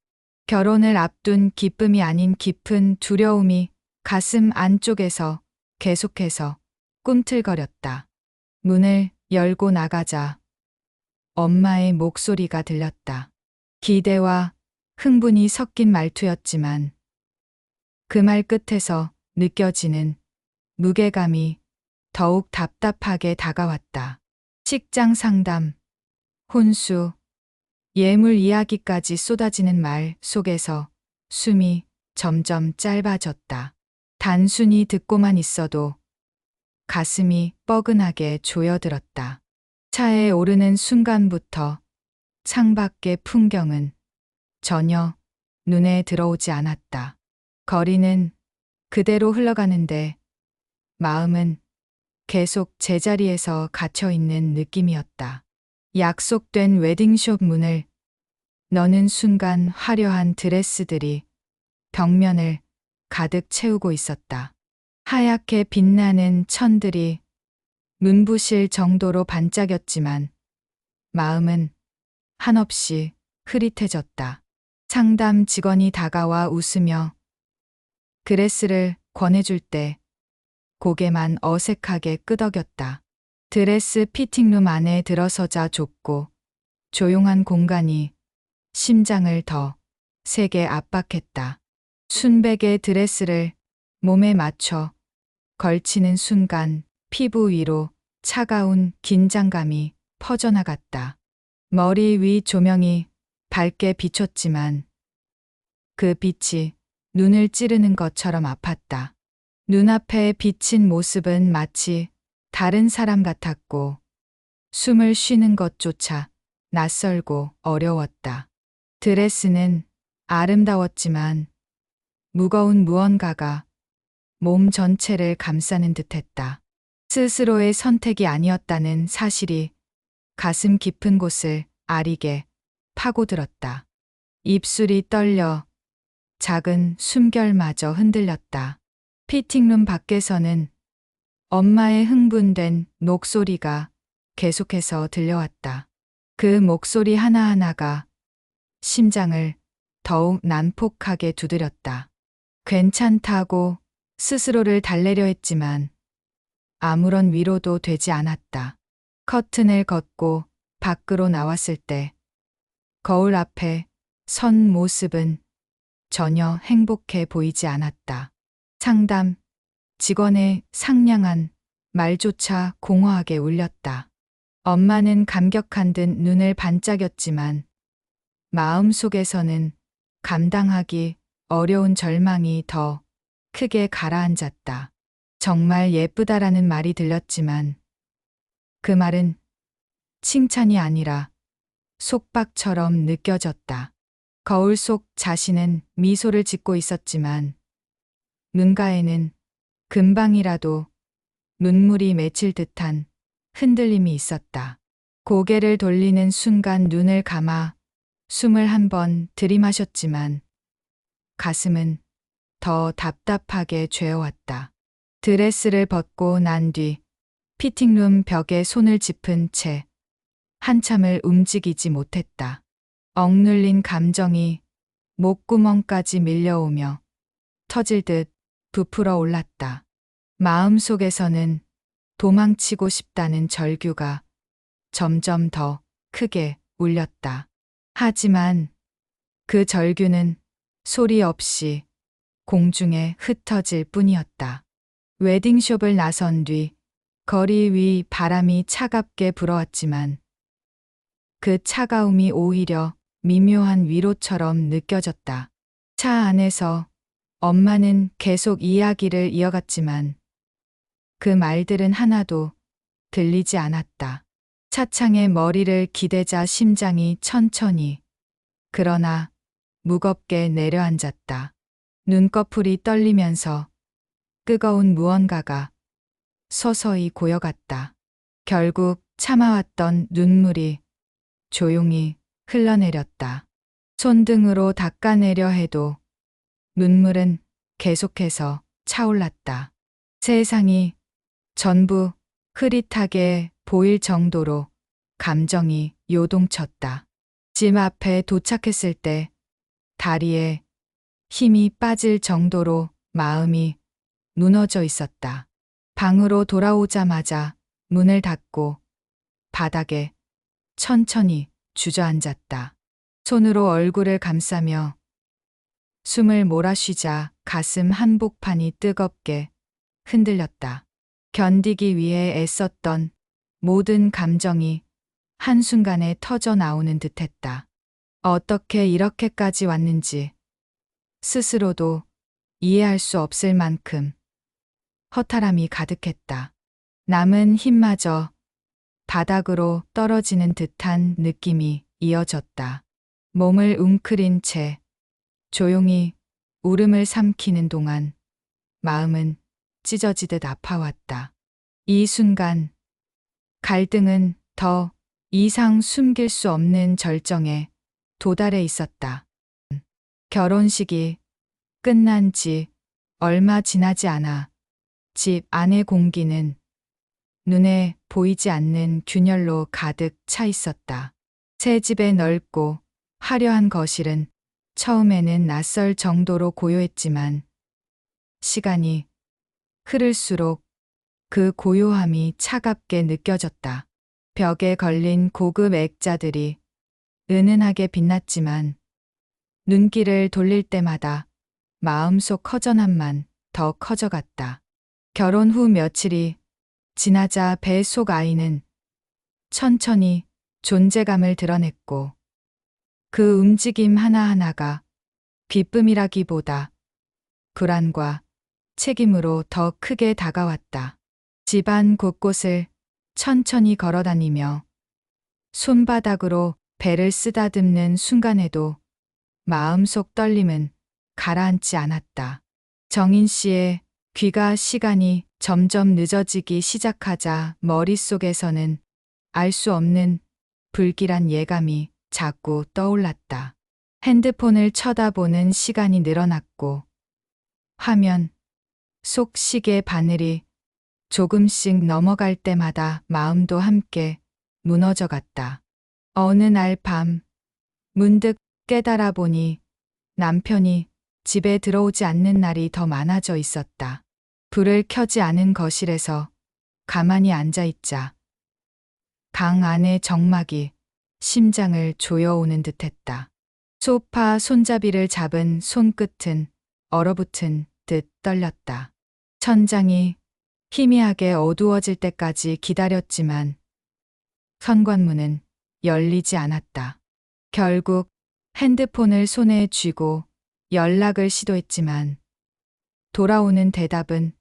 결혼을 앞둔 기쁨이 아닌 깊은 두려움이 가슴 안쪽에서 계속해서 꿈틀거렸다. 문을 열고 나가자 엄마의 목소리가 들렸다. 기대와 흥분이 섞인 말투였지만 그 말 끝에서 느껴지는 무게감이 더욱 답답하게 다가왔다. 식장 상담, 혼수, 예물 이야기까지 쏟아지는 말 속에서 숨이 점점 짧아졌다. 단순히 듣고만 있어도 가슴이 뻐근하게 조여들었다. 차에 오르는 순간부터 창밖의 풍경은 전혀 눈에 들어오지 않았다. 거리는 그대로 흘러가는데 마음은 계속 제자리에서 갇혀 있는 느낌이었다. 약속된 웨딩숍 문을 여는 순간 화려한 드레스들이 벽면을 가득 채우고 있었다. 하얗게 빛나는 천들이 눈부실 정도로 반짝였지만 마음은 한없이 흐릿해졌다. 상담 직원이 다가와 웃으며 드레스를 권해줄 때 고개만 어색하게 끄덕였다. 드레스 피팅룸 안에 들어서자 좁고 조용한 공간이 심장을 더 세게 압박했다. 순백의 드레스를 몸에 맞춰 걸치는 순간 피부 위로 차가운 긴장감이 퍼져나갔다. 머리 위 조명이 밝게 비췄지만 그 빛이 눈을 찌르는 것처럼 아팠다. 눈앞에 비친 모습은 마치 다른 사람 같았고 숨을 쉬는 것조차 낯설고 어려웠다. 드레스는 아름다웠지만 무거운 무언가가 몸 전체를 감싸는 듯했다. 스스로의 선택이 아니었다는 사실이 가슴 깊은 곳을 아리게 파고들었다. 입술이 떨려 작은 숨결마저 흔들렸다. 피팅룸 밖에서는 엄마의 흥분된 목소리가 계속해서 들려왔다. 그 목소리 하나하나가 심장을 더욱 난폭하게 두드렸다. 괜찮다고 스스로를 달래려 했지만 아무런 위로도 되지 않았다. 커튼을 걷고 밖으로 나왔을 때 거울 앞에 선 모습은 전혀 행복해 보이지 않았다. 상담 직원의 상냥한 말조차 공허하게 울렸다. 엄마는 감격한 듯 눈을 반짝였지만 마음속에서는 감당하기 어려운 절망이 더 크게 가라앉았다. 정말 예쁘다라는 말이 들렸지만 그 말은 칭찬이 아니라 속박처럼 느껴졌다. 거울 속 자신은 미소를 짓고 있었지만 눈가에는 금방이라도 눈물이 맺힐 듯한 흔들림이 있었다. 고개를 돌리는 순간 눈을 감아 숨을 한 번 들이마셨지만 가슴은 더 답답하게 죄어왔다. 드레스를 벗고 난 뒤 피팅룸 벽에 손을 짚은 채 한참을 움직이지 못했다. 억눌린 감정이 목구멍까지 밀려오며 터질 듯 부풀어 올랐다. 마음속에서는 도망치고 싶다는 절규가 점점 더 크게 울렸다. 하지만 그 절규는 소리 없이 공중에 흩어질 뿐이었다. 웨딩숍을 나선 뒤 거리 위 바람이 차갑게 불어왔지만 그 차가움이 오히려 미묘한 위로처럼 느껴졌다. 차 안에서 엄마는 계속 이야기를 이어갔지만 그 말들은 하나도 들리지 않았다. 차창에 머리를 기대자 심장이 천천히 그러나 무겁게 내려앉았다. 눈꺼풀이 떨리면서 뜨거운 무언가가 서서히 고여갔다. 결국 참아왔던 눈물이 조용히 흘러내렸다. 손등으로 닦아내려 해도 눈물은 계속해서 차올랐다. 세상이 전부 흐릿하게 보일 정도로 감정이 요동쳤다. 집 앞에 도착했을 때 다리에 힘이 빠질 정도로 마음이 무너져 있었다. 방으로 돌아오자마자 문을 닫고 바닥에 천천히 주저앉았다. 손으로 얼굴을 감싸며 숨을 몰아쉬자 가슴 한복판이 뜨겁게 흔들렸다. 견디기 위해 애썼던 모든 감정이 한순간에 터져 나오는 듯했다. 어떻게 이렇게까지 왔는지 스스로도 이해할 수 없을 만큼 허탈함이 가득했다. 남은 힘마저 바닥으로 떨어지는 듯한 느낌이 이어졌다. 몸을 웅크린 채 조용히 울음을 삼키는 동안 마음은 찢어지듯 아파왔다. 이 순간 갈등은 더 이상 숨길 수 없는 절정에 도달해 있었다. 결혼식이 끝난 지 얼마 지나지 않아 집 안의 공기는 눈에 보이지 않는 균열로 가득 차 있었다. 새 집의 넓고 화려한 거실은 처음에는 낯설 정도로 고요했지만 시간이 흐를수록 그 고요함이 차갑게 느껴졌다. 벽에 걸린 고급 액자들이 은은하게 빛났지만 눈길을 돌릴 때마다 마음속 허전함만 더 커져갔다. 결혼 후 며칠이 지나자 배 속 아이는 천천히 존재감을 드러냈고 그 움직임 하나하나가 기쁨이라기보다 불안과 책임으로 더 크게 다가왔다. 집안 곳곳을 천천히 걸어다니며 손바닥으로 배를 쓰다듬는 순간에도 마음속 떨림은 가라앉지 않았다. 정인 씨의 귀가 시간이 점점 늦어지기 시작하자 머릿속에서는 알 수 없는 불길한 예감이 자꾸 떠올랐다. 핸드폰을 쳐다보는 시간이 늘어났고 화면 속 시계 바늘이 조금씩 넘어갈 때마다 마음도 함께 무너져 갔다. 어느 날 밤 문득 깨달아 보니 남편이 집에 들어오지 않는 날이 더 많아져 있었다. 불을 켜지 않은 거실에서 가만히 앉아 있자 방 안의 정막이 심장을 조여오는 듯했다. 소파 손잡이를 잡은 손끝은 얼어붙은 듯 떨렸다. 천장이 희미하게 어두워질 때까지 기다렸지만 현관문은 열리지 않았다. 결국 핸드폰을 손에 쥐고 연락을 시도했지만 돌아오는 대답은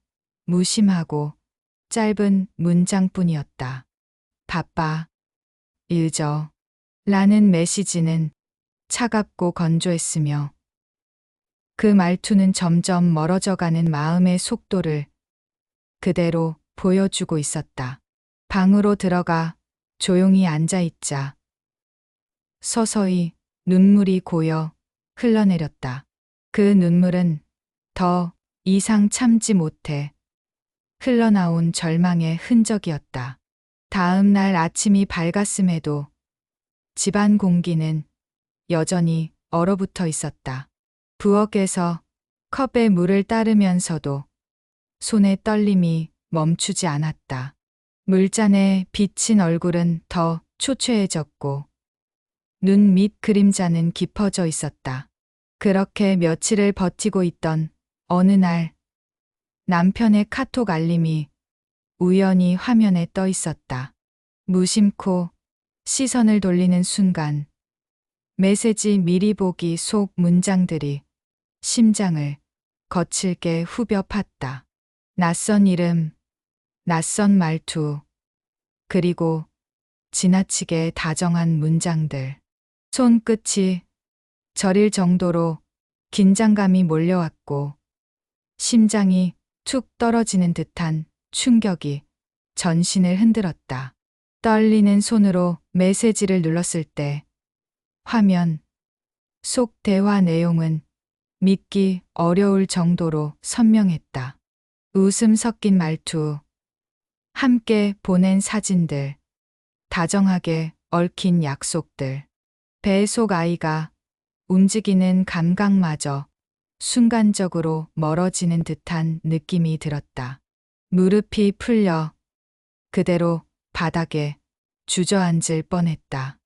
무심하고 짧은 문장뿐이었다. 바빠, 일저 라는 메시지는 차갑고 건조했으며 그 말투는 점점 멀어져가는 마음의 속도를 그대로 보여주고 있었다. 방으로 들어가 조용히 앉아 있자 서서히 눈물이 고여 흘러내렸다. 그 눈물은 더 이상 참지 못해 흘러나온 절망의 흔적이었다. 다음 날 아침이 밝았음에도 집안 공기는 여전히 얼어붙어 있었다. 부엌에서 컵에 물을 따르면서도 손의 떨림이 멈추지 않았다. 물잔에 비친 얼굴은 더 초췌해졌고 눈 밑 그림자는 깊어져 있었다. 그렇게 며칠을 버티고 있던 어느 날 남편의 카톡 알림이 우연히 화면에 떠 있었다. 무심코 시선을 돌리는 순간 메시지 미리 보기 속 문장들이 심장을 거칠게 후벼 팠다. 낯선 이름, 낯선 말투, 그리고 지나치게 다정한 문장들. 손끝이 저릴 정도로 긴장감이 몰려왔고 심장이 툭 떨어지는 듯한 충격이 전신을 흔들었다. 떨리는 손으로 메시지를 눌렀을 때 화면 속 대화 내용은 믿기 어려울 정도로 선명했다. 웃음 섞인 말투, 함께 보낸 사진들, 다정하게 얽힌 약속들. 배 속 아이가 움직이는 감각마저 순간적으로 멀어지는 듯한 느낌이 들었다. 무릎이 풀려 그대로 바닥에 주저앉을 뻔했다.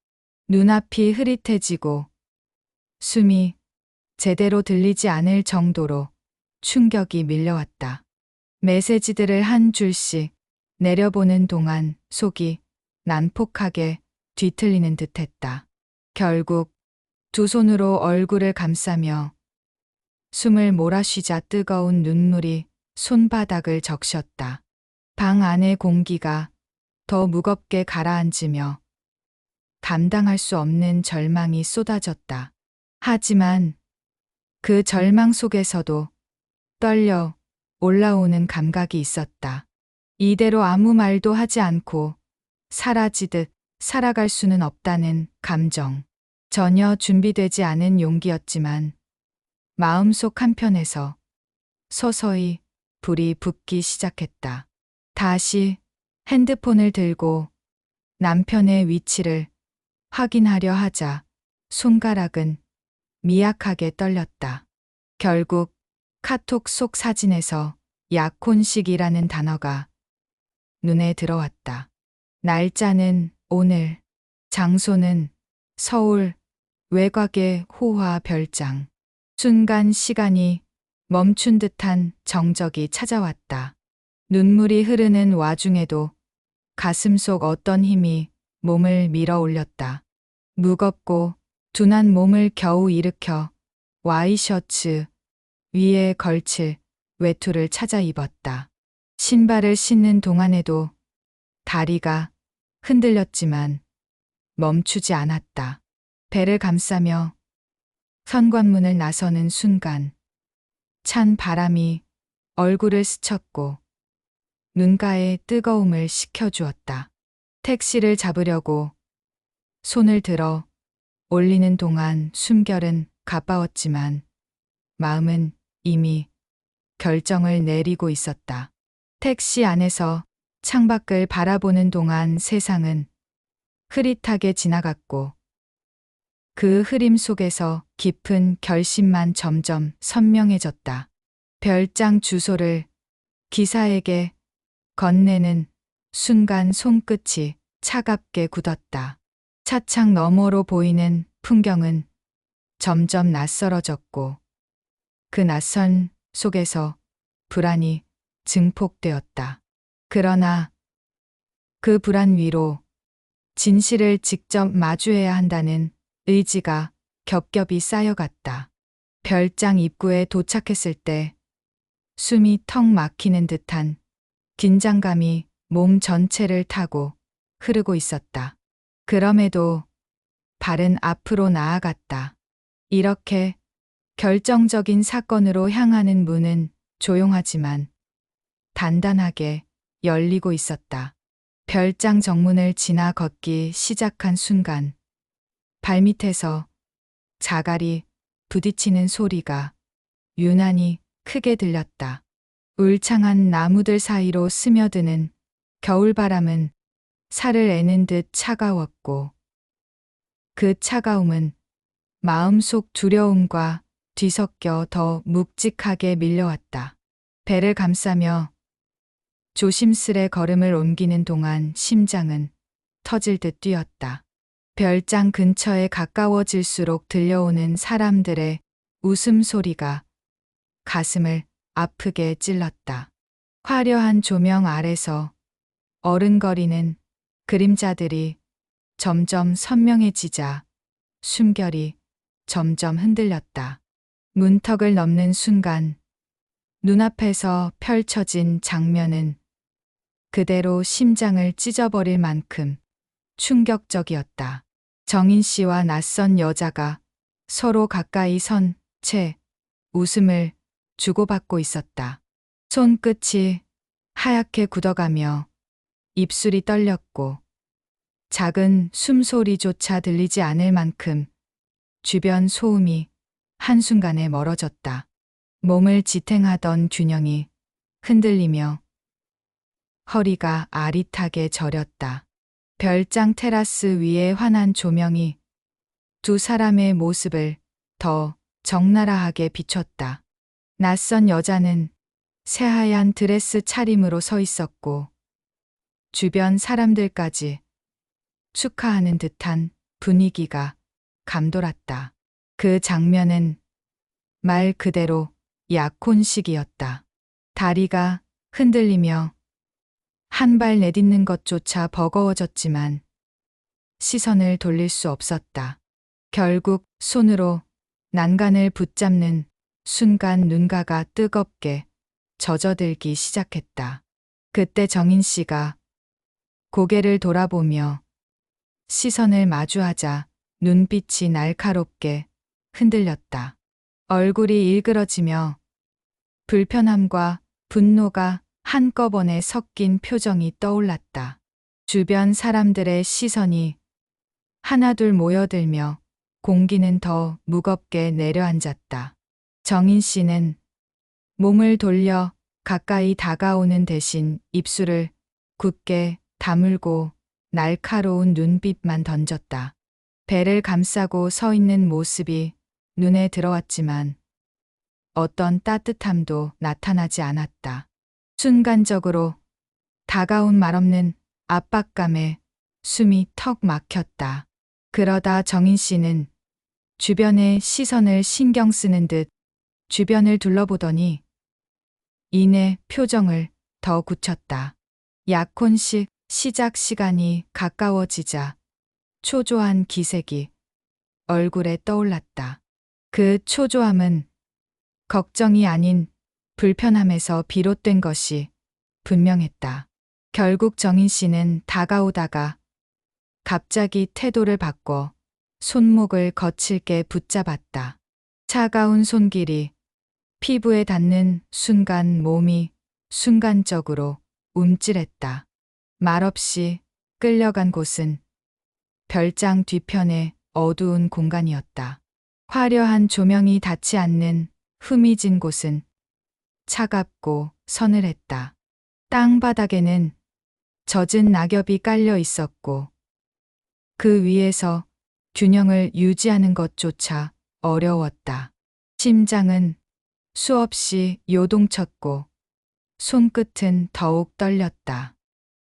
눈앞이 흐릿해지고 숨이 제대로 들리지 않을 정도로 충격이 밀려왔다. 메시지들을 한 줄씩 내려보는 동안 속이 난폭하게 뒤틀리는 듯했다. 결국 두 손으로 얼굴을 감싸며 숨을 몰아쉬자 뜨거운 눈물이 손바닥을 적셨다. 방 안의 공기가 더 무겁게 가라앉으며 감당할 수 없는 절망이 쏟아졌다. 하지만 그 절망 속에서도 떨려 올라오는 감각이 있었다. 이대로 아무 말도 하지 않고 사라지듯 살아갈 수는 없다는 감정. 전혀 준비되지 않은 용기였지만 마음속 한편에서 서서히 불이 붙기 시작했다. 다시 핸드폰을 들고 남편의 위치를 확인하려 하자 손가락은 미약하게 떨렸다. 결국 카톡 속 사진에서 약혼식이라는 단어가 눈에 들어왔다. 날짜는 오늘, 장소는 서울 외곽의 호화 별장. 순간 시간이 멈춘 듯한 정적이 찾아왔다. 눈물이 흐르는 와중에도 가슴 속 어떤 힘이 몸을 밀어 올렸다. 무겁고 둔한 몸을 겨우 일으켜 와이셔츠 위에 걸칠 외투를 찾아 입었다. 신발을 신는 동안에도 다리가 흔들렸지만 멈추지 않았다. 배를 감싸며 현관문을 나서는 순간 찬 바람이 얼굴을 스쳤고 눈가에 뜨거움을 식혀주었다. 택시를 잡으려고 손을 들어 올리는 동안 숨결은 가빠웠지만 마음은 이미 결정을 내리고 있었다. 택시 안에서 창밖을 바라보는 동안 세상은 흐릿하게 지나갔고 그 흐림 속에서 깊은 결심만 점점 선명해졌다. 별장 주소를 기사에게 건네는 순간 손끝이 차갑게 굳었다. 차창 너머로 보이는 풍경은 점점 낯설어졌고 그 낯선 속에서 불안이 증폭되었다. 그러나 그 불안 위로 진실을 직접 마주해야 한다는 의지가 겹겹이 쌓여갔다. 별장 입구에 도착했을 때 숨이 턱 막히는 듯한 긴장감이 몸 전체를 타고 흐르고 있었다. 그럼에도 발은 앞으로 나아갔다. 이렇게 결정적인 사건으로 향하는 문은 조용하지만 단단하게 열리고 있었다. 별장 정문을 지나 걷기 시작한 순간 발밑에서 자갈이 부딪히는 소리가 유난히 크게 들렸다. 울창한 나무들 사이로 스며드는 겨울바람은 살을 애는 듯 차가웠고 그 차가움은 마음속 두려움과 뒤섞여 더 묵직하게 밀려왔다. 배를 감싸며 조심스레 걸음을 옮기는 동안 심장은 터질 듯 뛰었다. 별장 근처에 가까워질수록 들려오는 사람들의 웃음소리가 가슴을 아프게 찔렀다. 화려한 조명 아래서 어른거리는 그림자들이 점점 선명해지자 숨결이 점점 흔들렸다. 문턱을 넘는 순간 눈앞에서 펼쳐진 장면은 그대로 심장을 찢어버릴 만큼 충격적이었다. 정인 씨와 낯선 여자가 서로 가까이 선 채 웃음을 주고받고 있었다. 손끝이 하얗게 굳어가며 입술이 떨렸고 작은 숨소리조차 들리지 않을 만큼 주변 소음이 한순간에 멀어졌다. 몸을 지탱하던 균형이 흔들리며 허리가 아릿하게 저렸다. 별장 테라스 위에 환한 조명이 두 사람의 모습을 더 적나라하게 비췄다. 낯선 여자는 새하얀 드레스 차림으로 서 있었고 주변 사람들까지 축하하는 듯한 분위기가 감돌았다. 그 장면은 말 그대로 약혼식이었다. 다리가 흔들리며 한 발 내딛는 것조차 버거워졌지만 시선을 돌릴 수 없었다. 결국 손으로 난간을 붙잡는 순간 눈가가 뜨겁게 젖어들기 시작했다. 그때 정인 씨가 고개를 돌아보며 시선을 마주하자 눈빛이 날카롭게 흔들렸다. 얼굴이 일그러지며 불편함과 분노가 한꺼번에 섞인 표정이 떠올랐다. 주변 사람들의 시선이 하나둘 모여들며 공기는 더 무겁게 내려앉았다. 정인 씨는 몸을 돌려 가까이 다가오는 대신 입술을 굳게 다물고 날카로운 눈빛만 던졌다. 배를 감싸고 서 있는 모습이 눈에 들어왔지만 어떤 따뜻함도 나타나지 않았다. 순간적으로 다가온 말없는 압박감에 숨이 턱 막혔다. 그러다 정인 씨는 주변의 시선을 신경 쓰는 듯 주변을 둘러보더니 이내 표정을 더 굳혔다. 약혼식 시작 시간이 가까워지자 초조한 기색이 얼굴에 떠올랐다. 그 초조함은 걱정이 아닌 불편함에서 비롯된 것이 분명했다. 결국 정인 씨는 다가오다가 갑자기 태도를 바꿔 손목을 거칠게 붙잡았다. 차가운 손길이 피부에 닿는 순간 몸이 순간적으로 움찔했다. 말없이 끌려간 곳은 별장 뒤편의 어두운 공간이었다. 화려한 조명이 닿지 않는 흐미진 곳은 차갑고 서늘했다. 땅바닥에는 젖은 낙엽이 깔려 있었고 그 위에서 균형을 유지하는 것조차 어려웠다. 심장은 수없이 요동쳤고 손끝은 더욱 떨렸다.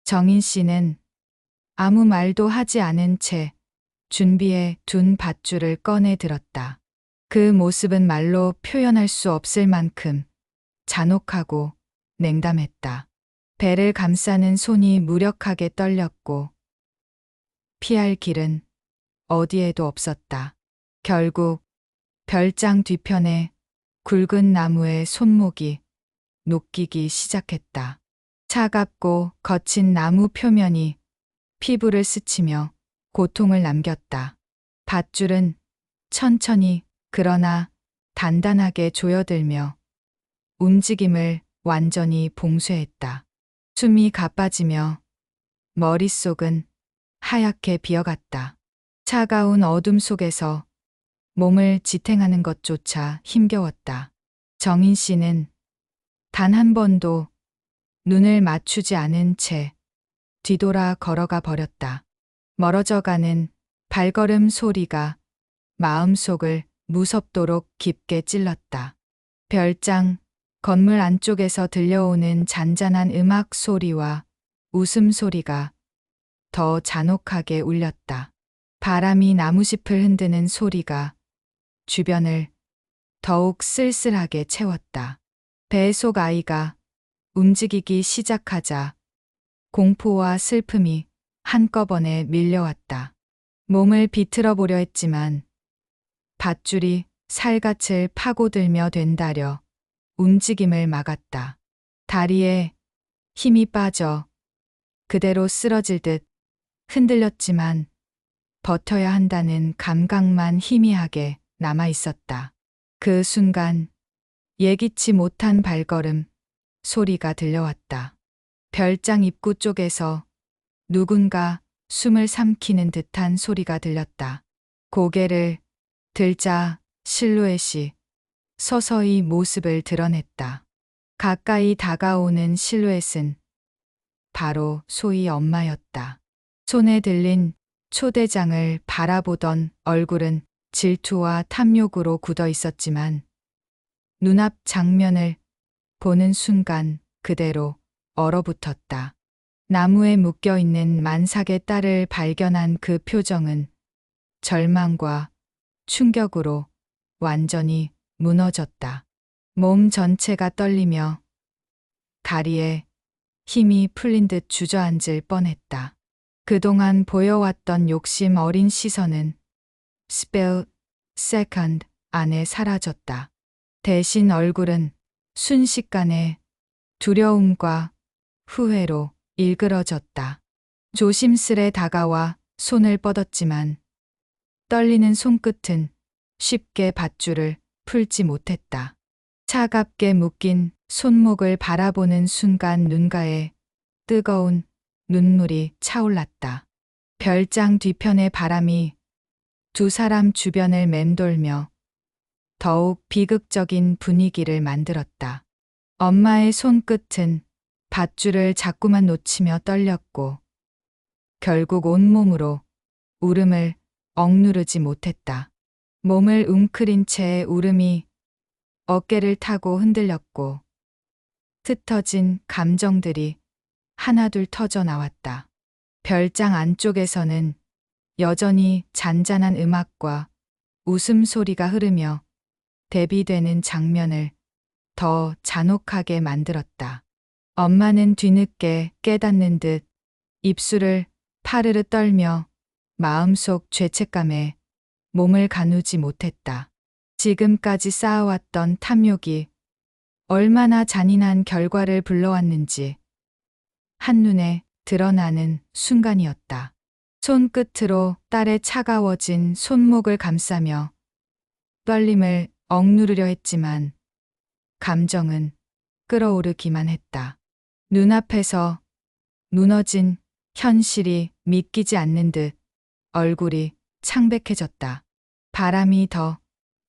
정인 씨는 아무 말도 하지 않은 채 준비해 둔 밧줄을 꺼내 들었다. 그 모습은 말로 표현할 수 없을 만큼 잔혹하고 냉담했다. 배를 감싸는 손이 무력하게 떨렸고 피할 길은 어디에도 없었다. 결국 별장 뒤편에 굵은 나무의 손목이 녹기기 시작했다. 차갑고 거친 나무 표면이 피부를 스치며 고통을 남겼다. 밧줄은 천천히 그러나 단단하게 조여들며 움직임을 완전히 봉쇄했다. 숨이 가빠지며 머릿속은 하얗게 비어갔다. 차가운 어둠 속에서 몸을 지탱하는 것조차 힘겨웠다. 정인 씨는 단 한 번도 눈을 맞추지 않은 채 뒤돌아 걸어가 버렸다. 멀어져가는 발걸음 소리가 마음속을 무섭도록 깊게 찔렀다. 별장 건물 안쪽에서 들려오는 잔잔한 음악 소리와 웃음소리가 더 잔혹하게 울렸다. 바람이 나무잎을 흔드는 소리가 주변을 더욱 쓸쓸하게 채웠다. 배 속 아이가 움직이기 시작하자 공포와 슬픔이 한꺼번에 밀려왔다. 몸을 비틀어 보려 했지만 밧줄이 살갗을 파고들며 된다려 움직임을 막았다. 다리에 힘이 빠져 그대로 쓰러질 듯 흔들렸지만 버텨야 한다는 감각만 희미하게 남아 있었다. 그 순간 예기치 못한 발걸음 소리가 들려왔다. 별장 입구 쪽에서 누군가 숨을 삼키는 듯한 소리가 들렸다. 고개를 들자 실루엣이 서서히 모습을 드러냈다. 가까이 다가오는 실루엣은 바로 소희 엄마였다. 손에 들린 초대장을 바라보던 얼굴은 질투와 탐욕으로 굳어 있었지만 눈앞 장면을 보는 순간 그대로 얼어붙었다. 나무에 묶여 있는 만삭의 딸을 발견한 그 표정은 절망과 충격으로 완전히 무너졌다. 몸 전체가 떨리며 다리에 힘이 풀린 듯 주저앉을 뻔했다. 그동안 보여왔던 욕심 어린 시선은 split second 안에 사라졌다. 대신 얼굴은 순식간에 두려움과 후회로 일그러졌다. 조심스레 다가와 손을 뻗었지만 떨리는 손끝은 쉽게 밧줄을 풀지 못했다. 차갑게 묶인 손목을 바라보는 순간 눈가에 뜨거운 눈물이 차올랐다. 별장 뒤편의 바람이 두 사람 주변을 맴돌며 더욱 비극적인 분위기를 만들었다. 엄마의 손끝은 밧줄을 자꾸만 놓치며 떨렸고 결국 온몸으로 울음을 억누르지 못했다. 몸을 웅크린 채 울음이 어깨를 타고 흔들렸고 흩어진 감정들이 하나둘 터져 나왔다. 별장 안쪽에서는 여전히 잔잔한 음악과 웃음소리가 흐르며 대비되는 장면을 더 잔혹하게 만들었다. 엄마는 뒤늦게 깨닫는 듯 입술을 파르르 떨며 마음속 죄책감에 몸을 가누지 못했다. 지금까지 쌓아왔던 탐욕이 얼마나 잔인한 결과를 불러왔는지 한눈에 드러나는 순간이었다. 손끝으로 딸의 차가워진 손목을 감싸며 떨림을 억누르려 했지만 감정은 끓어오르기만 했다. 눈앞에서 무너진 현실이 믿기지 않는 듯 얼굴이 창백해졌다. 바람이 더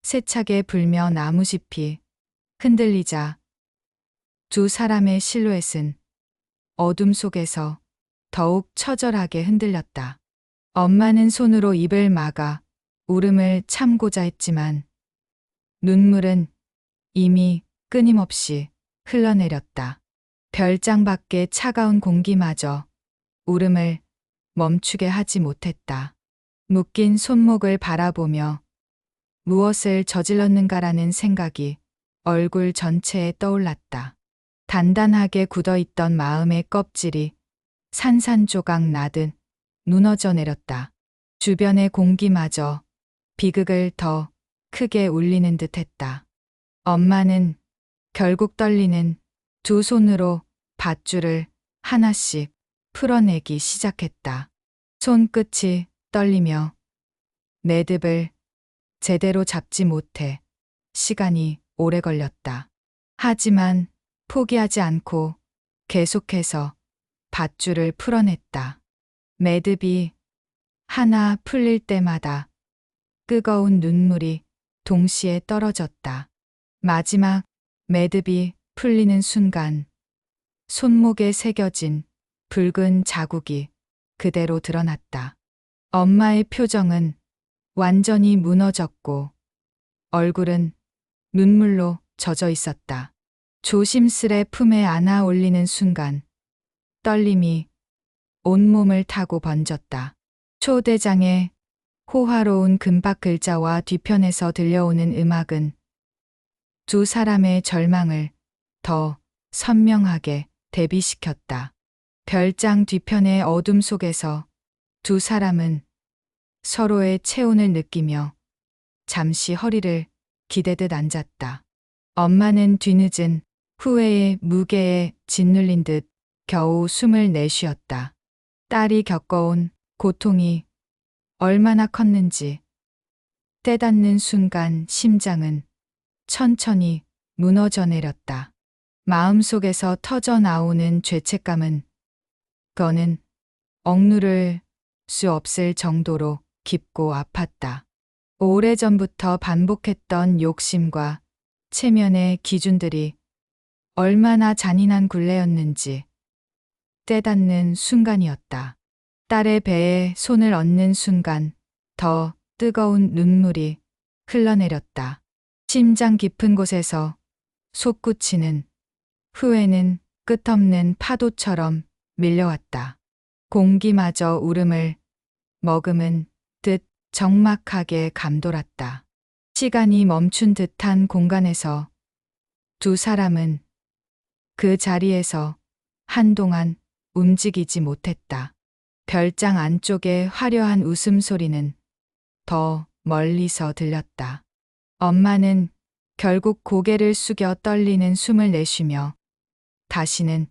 세차게 불며 나무잎이 흔들리자 두 사람의 실루엣은 어둠 속에서 더욱 처절하게 흔들렸다. 엄마는 손으로 입을 막아 울음을 참고자 했지만 눈물은 이미 끊임없이 흘러내렸다. 별장 밖의 차가운 공기마저 울음을 멈추게 하지 못했다. 묶인 손목을 바라보며 무엇을 저질렀는가라는 생각이 얼굴 전체에 떠올랐다. 단단하게 굳어있던 마음의 껍질이 산산조각 나듯 무너져 내렸다. 주변의 공기마저 비극을 더 크게 울리는 듯 했다. 엄마는 결국 떨리는 두 손으로 밧줄을 하나씩 풀어내기 시작했다. 손끝이 떨리며 매듭을 제대로 잡지 못해 시간이 오래 걸렸다. 하지만 포기하지 않고 계속해서 밧줄을 풀어냈다. 매듭이 하나 풀릴 때마다 뜨거운 눈물이 동시에 떨어졌다. 마지막 매듭이 풀리는 순간 손목에 새겨진 붉은 자국이 그대로 드러났다. 엄마의 표정은 완전히 무너졌고 얼굴은 눈물로 젖어 있었다. 조심스레 품에 안아 올리는 순간 떨림이 온몸을 타고 번졌다. 초대장의 호화로운 금박 글자와 뒤편에서 들려오는 음악은 두 사람의 절망을 더 선명하게 대비시켰다. 별장 뒤편의 어둠 속에서 두 사람은 서로의 체온을 느끼며 잠시 허리를 기대듯 앉았다. 엄마는 뒤늦은 후회의 무게에 짓눌린 듯 겨우 숨을 내쉬었다. 딸이 겪어온 고통이 얼마나 컸는지 떼닫는 순간 심장은 천천히 무너져 내렸다. 마음속에서 터져 나오는 죄책감은 그거는 억누를 수 없을 정도로 깊고 아팠다. 오래전부터 반복했던 욕심과 체면의 기준들이 얼마나 잔인한 굴레였는지 떼닫는 순간이었다. 딸의 배에 손을 얹는 순간 더 뜨거운 눈물이 흘러내렸다. 심장 깊은 곳에서 솟구치는 후회는 끝없는 파도처럼 밀려왔다. 공기마저 울음을 머금은 듯 적막하게 감돌았다. 시간이 멈춘 듯한 공간에서 두 사람은 그 자리에서 한동안 움직이지 못했다. 별장 안쪽의 화려한 웃음소리는 더 멀리서 들렸다. 엄마는 결국 고개를 숙여 떨리는 숨을 내쉬며 다시는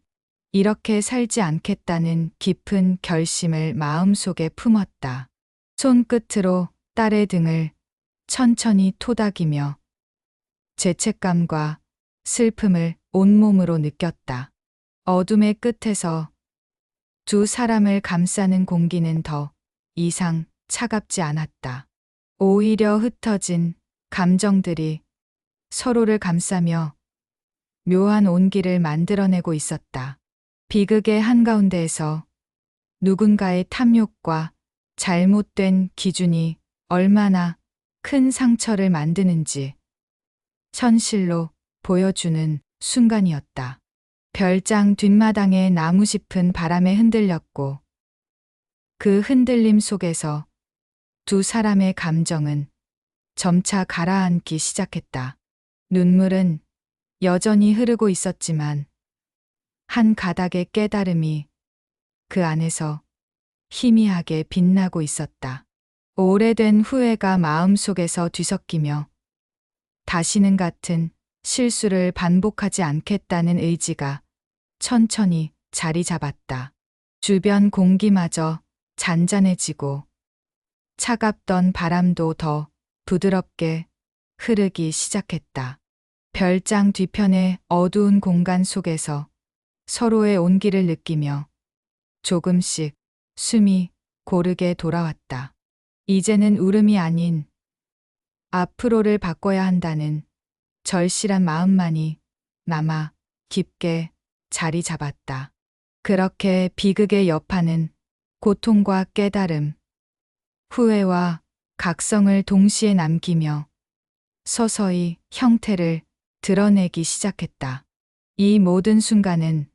이렇게 살지 않겠다는 깊은 결심을 마음속에 품었다. 손끝으로 딸의 등을 천천히 토닥이며 죄책감과 슬픔을 온몸으로 느꼈다. 어둠의 끝에서 두 사람을 감싸는 공기는 더 이상 차갑지 않았다. 오히려 흩어진 감정들이 서로를 감싸며 묘한 온기를 만들어내고 있었다. 비극의 한가운데에서 누군가의 탐욕과 잘못된 기준이 얼마나 큰 상처를 만드는지 현실로 보여주는 순간이었다. 별장 뒷마당의 나무잎은 바람에 흔들렸고 그 흔들림 속에서 두 사람의 감정은 점차 가라앉기 시작했다. 눈물은 여전히 흐르고 있었지만 한 가닥의 깨달음이 그 안에서 희미하게 빛나고 있었다. 오래된 후회가 마음속에서 뒤섞이며 다시는 같은 실수를 반복하지 않겠다는 의지가 천천히 자리 잡았다. 주변 공기마저 잔잔해지고 차갑던 바람도 더 부드럽게 흐르기 시작했다. 별장 뒤편의 어두운 공간 속에서 서로의 온기를 느끼며 조금씩 숨이 고르게 돌아왔다. 이제는 울음이 아닌 앞으로를 바꿔야 한다는 절실한 마음만이 남아 깊게 자리 잡았다. 그렇게 비극의 여파는 고통과 깨달음, 후회와 각성을 동시에 남기며 서서히 형태를 드러내기 시작했다. 이 모든 순간은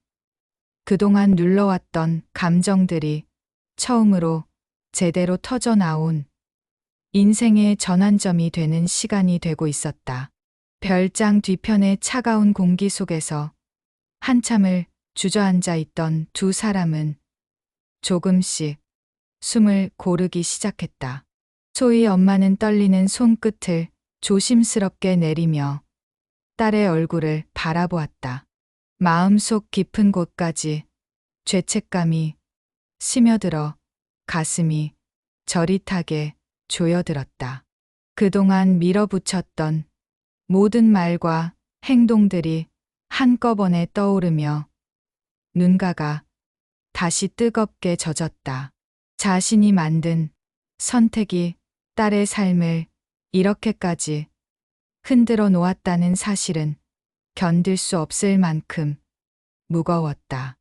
그동안 눌러왔던 감정들이 처음으로 제대로 터져 나온 인생의 전환점이 되는 시간이 되고 있었다. 별장 뒤편의 차가운 공기 속에서 한참을 주저앉아 있던 두 사람은 조금씩 숨을 고르기 시작했다. 소희 엄마는 떨리는 손끝을 조심스럽게 내리며 딸의 얼굴을 바라보았다. 마음속 깊은 곳까지 죄책감이 스며들어 가슴이 저릿하게 조여들었다. 그동안 밀어붙였던 모든 말과 행동들이 한꺼번에 떠오르며 눈가가 다시 뜨겁게 젖었다. 자신이 만든 선택이 딸의 삶을 이렇게까지 흔들어 놓았다는 사실은 견딜 수 없을 만큼 무거웠다.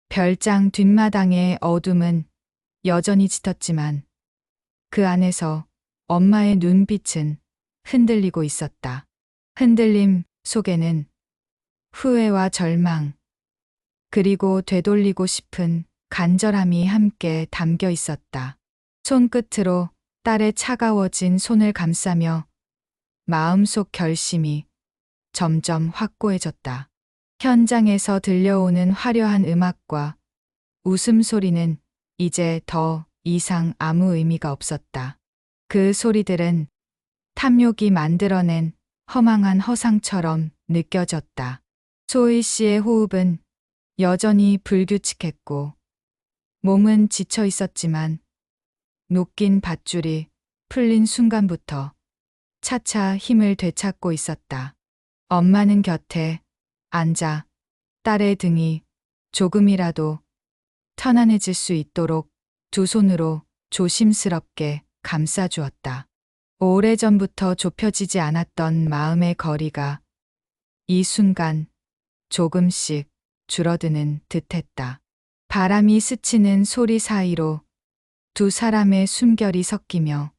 별장 뒷마당의 어둠은 여전히 짙었지만 그 안에서 엄마의 눈빛은 흔들리고 있었다. 흔들림 속에는 후회와 절망, 그리고 되돌리고 싶은 간절함이 함께 담겨 있었다. 손끝으로 딸의 차가워진 손을 감싸며 마음속 결심이 점점 확고해졌다. 현장에서 들려오는 화려한 음악과 웃음소리는 이제 더 이상 아무 의미가 없었다. 그 소리들은 탐욕이 만들어낸 허망한 허상처럼 느껴졌다. 소희 씨의 호흡은 여전히 불규칙했고 몸은 지쳐 있었지만 묶인 밧줄이 풀린 순간부터 차차 힘을 되찾고 있었다. 엄마는 곁에 앉아 딸의 등이 조금이라도 편안해질 수 있도록 두 손으로 조심스럽게 감싸주었다. 오래전부터 좁혀지지 않았던 마음의 거리가 이 순간 조금씩 줄어드는 듯했다. 바람이 스치는 소리 사이로 두 사람의 숨결이 섞이며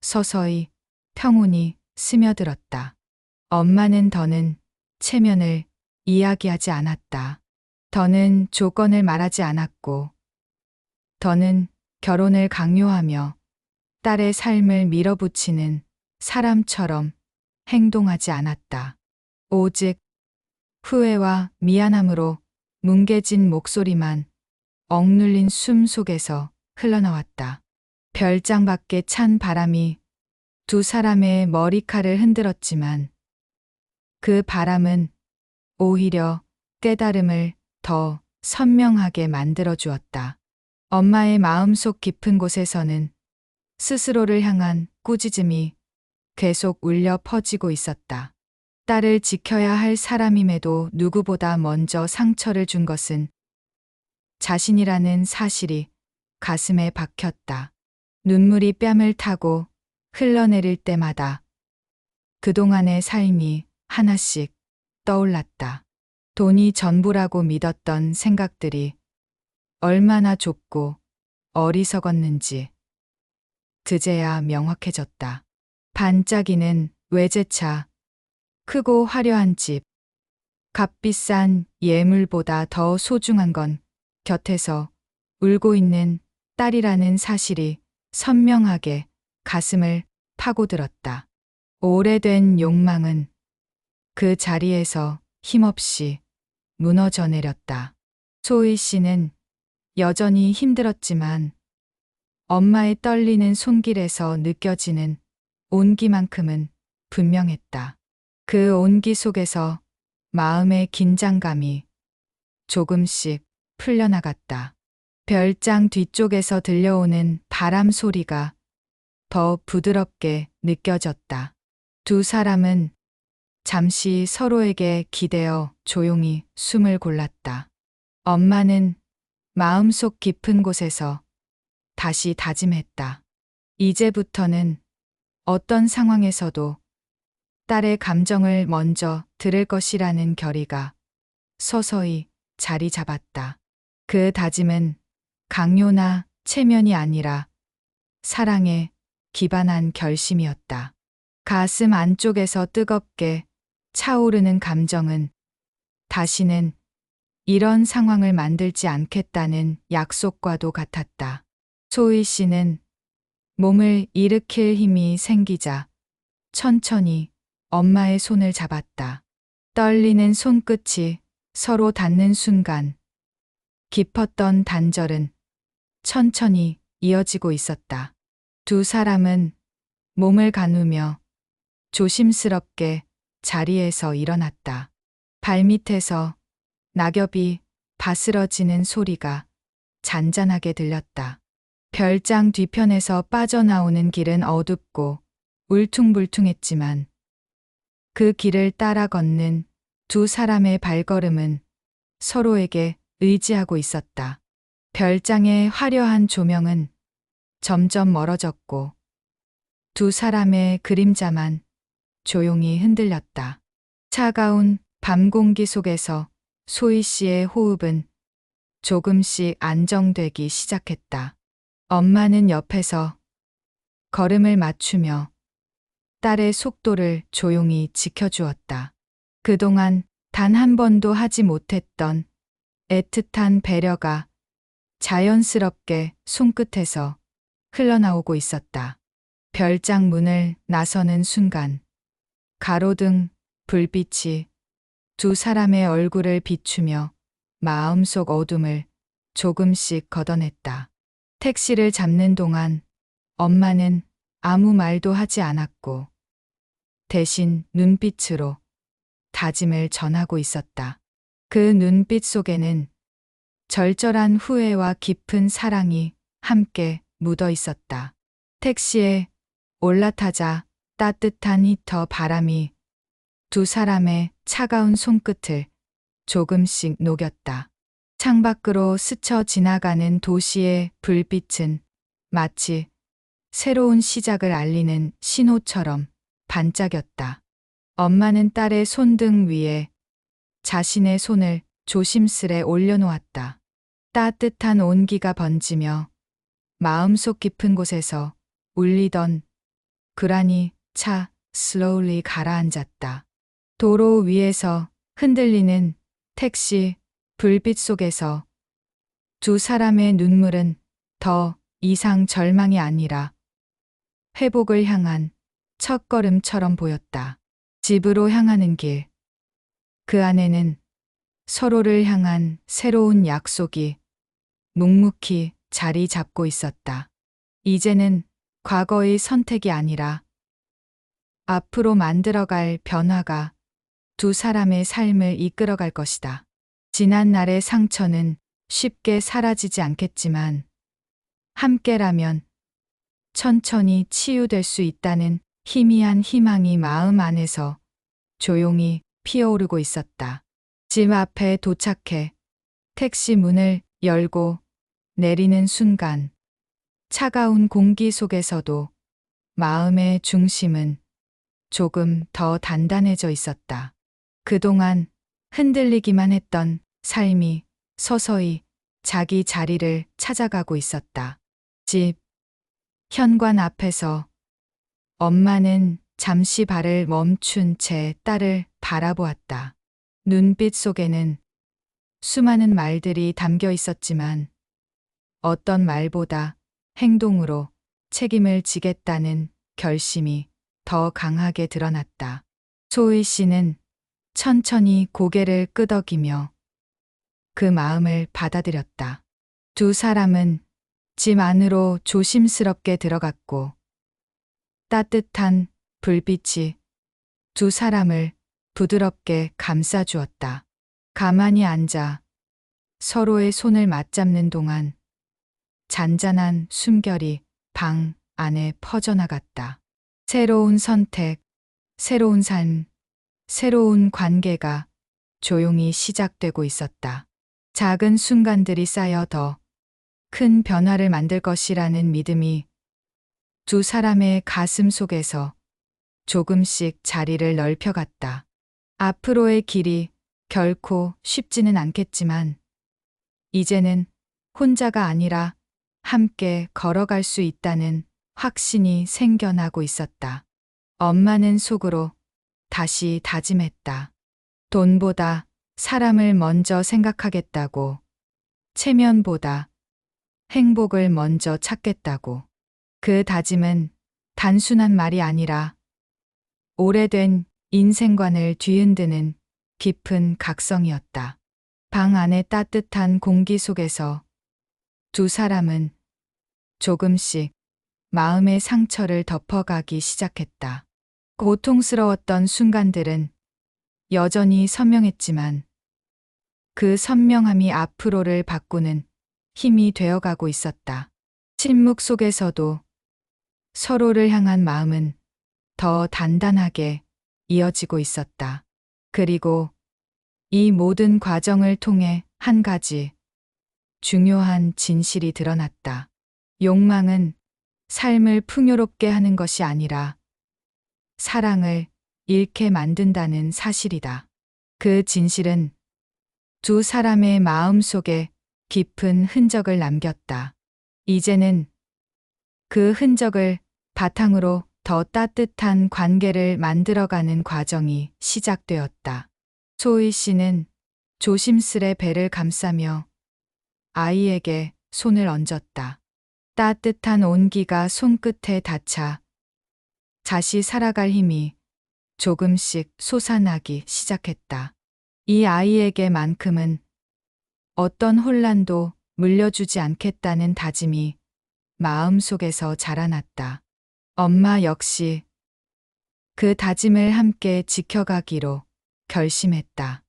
서서히 평온이 스며들었다. 엄마는 더는 체면을 이야기하지 않았다. 더는 조건을 말하지 않았고, 더는 결혼을 강요하며 딸의 삶을 밀어붙이는 사람처럼 행동하지 않았다. 오직 후회와 미안함으로 뭉개진 목소리만 억눌린 숨 속에서 흘러나왔다. 별장 밖에 찬 바람이 두 사람의 머리칼을 흔들었지만 그 바람은 오히려 깨달음을 더 선명하게 만들어 주었다. 엄마의 마음속 깊은 곳에서는 스스로를 향한 꾸짖음이 계속 울려 퍼지고 있었다. 딸을 지켜야 할 사람임에도 누구보다 먼저 상처를 준 것은 자신이라는 사실이 가슴에 박혔다. 눈물이 뺨을 타고 흘러내릴 때마다 그동안의 삶이 하나씩 떠올랐다. 돈이 전부라고 믿었던 생각들이 얼마나 좁고 어리석었는지 그제야 명확해졌다. 반짝이는 외제차, 크고 화려한 집, 값비싼 예물보다 더 소중한 건 곁에서 울고 있는 딸이라는 사실이 선명하게 가슴을 파고들었다. 오래된 욕망은 그 자리에서 힘없이 무너져 내렸다. 소희 씨는 여전히 힘들었지만 엄마의 떨리는 손길에서 느껴지는 온기만큼은 분명했다. 그 온기 속에서 마음의 긴장감이 조금씩 풀려나갔다. 별장 뒤쪽에서 들려오는 바람 소리가 더 부드럽게 느껴졌다. 두 사람은 잠시 서로에게 기대어 조용히 숨을 골랐다. 엄마는 마음속 깊은 곳에서 다시 다짐했다. 이제부터는 어떤 상황에서도 딸의 감정을 먼저 들을 것이라는 결의가 서서히 자리 잡았다. 그 다짐은 강요나 체면이 아니라 사랑에 기반한 결심이었다. 가슴 안쪽에서 뜨겁게 차오르는 감정은 다시는 이런 상황을 만들지 않겠다는 약속과도 같았다. 소희 씨는 몸을 일으킬 힘이 생기자 천천히 엄마의 손을 잡았다. 떨리는 손끝이 서로 닿는 순간 깊었던 단절은 천천히 이어지고 있었다. 두 사람은 몸을 가누며 조심스럽게 자리에서 일어났다. 발밑에서 낙엽이 바스러지는 소리가 잔잔하게 들렸다. 별장 뒤편에서 빠져나오는 길은 어둡고 울퉁불퉁했지만 그 길을 따라 걷는 두 사람의 발걸음은 서로에게 의지하고 있었다. 별장의 화려한 조명은 점점 멀어졌고 두 사람의 그림자만 조용히 흔들렸다. 차가운 밤 공기 속에서 소희 씨의 호흡은 조금씩 안정되기 시작했다. 엄마는 옆에서 걸음을 맞추며 딸의 속도를 조용히 지켜주었다. 그동안 단 한 번도 하지 못했던 애틋한 배려가 자연스럽게 손끝에서 흘러나오고 있었다. 별장 문을 나서는 순간 가로등 불빛이 두 사람의 얼굴을 비추며 마음속 어둠을 조금씩 걷어냈다. 택시를 잡는 동안 엄마는 아무 말도 하지 않았고 대신 눈빛으로 다짐을 전하고 있었다. 그 눈빛 속에는 절절한 후회와 깊은 사랑이 함께 묻어 있었다. 택시에 올라타자 따뜻한 히터 바람이 두 사람의 차가운 손끝을 조금씩 녹였다. 창밖으로 스쳐 지나가는 도시의 불빛은 마치 새로운 시작을 알리는 신호처럼 반짝였다. 엄마는 딸의 손등 위에 자신의 손을 조심스레 올려놓았다. 따뜻한 온기가 번지며 마음속 깊은 곳에서 울리던 그라니 차 slowly 가라앉았다. 도로 위에서 흔들리는 택시 불빛 속에서 두 사람의 눈물은 더 이상 절망이 아니라 회복을 향한 첫걸음처럼 보였다. 집으로 향하는 길. 그 안에는 서로를 향한 새로운 약속이 묵묵히 자리 잡고 있었다. 이제는 과거의 선택이 아니라 앞으로 만들어갈 변화가 두 사람의 삶을 이끌어갈 것이다. 지난 날의 상처는 쉽게 사라지지 않겠지만 함께라면 천천히 치유될 수 있다는 희미한 희망이 마음 안에서 조용히 피어오르고 있었다. 집 앞에 도착해 택시 문을 열고 내리는 순간 차가운 공기 속에서도 마음의 중심은 조금 더 단단해져 있었다. 그동안 흔들리기만 했던 삶이 서서히 자기 자리를 찾아가고 있었다. 집 현관 앞에서 엄마는 잠시 발을 멈춘 채 딸을 바라보았다. 눈빛 속에는 수많은 말들이 담겨 있었지만 어떤 말보다 행동으로 책임을 지겠다는 결심이 더 강하게 드러났다. 소희 씨는 천천히 고개를 끄덕이며 그 마음을 받아들였다. 두 사람은 집 안으로 조심스럽게 들어갔고 따뜻한 불빛이 두 사람을 부드럽게 감싸주었다. 가만히 앉아 서로의 손을 맞잡는 동안 잔잔한 숨결이 방 안에 퍼져나갔다. 새로운 선택, 새로운 삶, 새로운 관계가 조용히 시작되고 있었다. 작은 순간들이 쌓여 더 큰 변화를 만들 것이라는 믿음이 두 사람의 가슴 속에서 조금씩 자리를 넓혀갔다. 앞으로의 길이 결코 쉽지는 않겠지만 이제는 혼자가 아니라 함께 걸어갈 수 있다는 확신이 생겨나고 있었다. 엄마는 속으로 다시 다짐했다. 돈보다 사람을 먼저 생각하겠다고, 체면보다 행복을 먼저 찾겠다고. 그 다짐은 단순한 말이 아니라 오래된 인생관을 뒤흔드는 깊은 각성이었다. 방 안의 따뜻한 공기 속에서 두 사람은 조금씩 마음의 상처를 덮어가기 시작했다. 고통스러웠던 순간들은 여전히 선명했지만 그 선명함이 앞으로를 바꾸는 힘이 되어가고 있었다. 침묵 속에서도 서로를 향한 마음은 더 단단하게 이어지고 있었다. 그리고 이 모든 과정을 통해 한 가지 중요한 진실이 드러났다. 욕망은 삶을 풍요롭게 하는 것이 아니라 사랑을 잃게 만든다는 사실이다. 그 진실은 두 사람의 마음 속에 깊은 흔적을 남겼다. 이제는 그 흔적을 바탕으로 더 따뜻한 관계를 만들어가는 과정이 시작되었다. 소희 씨는 조심스레 배를 감싸며 아이에게 손을 얹었다. 따뜻한 온기가 손끝에 닿자 다시 살아갈 힘이 조금씩 솟아나기 시작했다. 이 아이에게만큼은 어떤 혼란도 물려주지 않겠다는 다짐이 마음속에서 자라났다. 엄마 역시 그 다짐을 함께 지켜가기로 결심했다.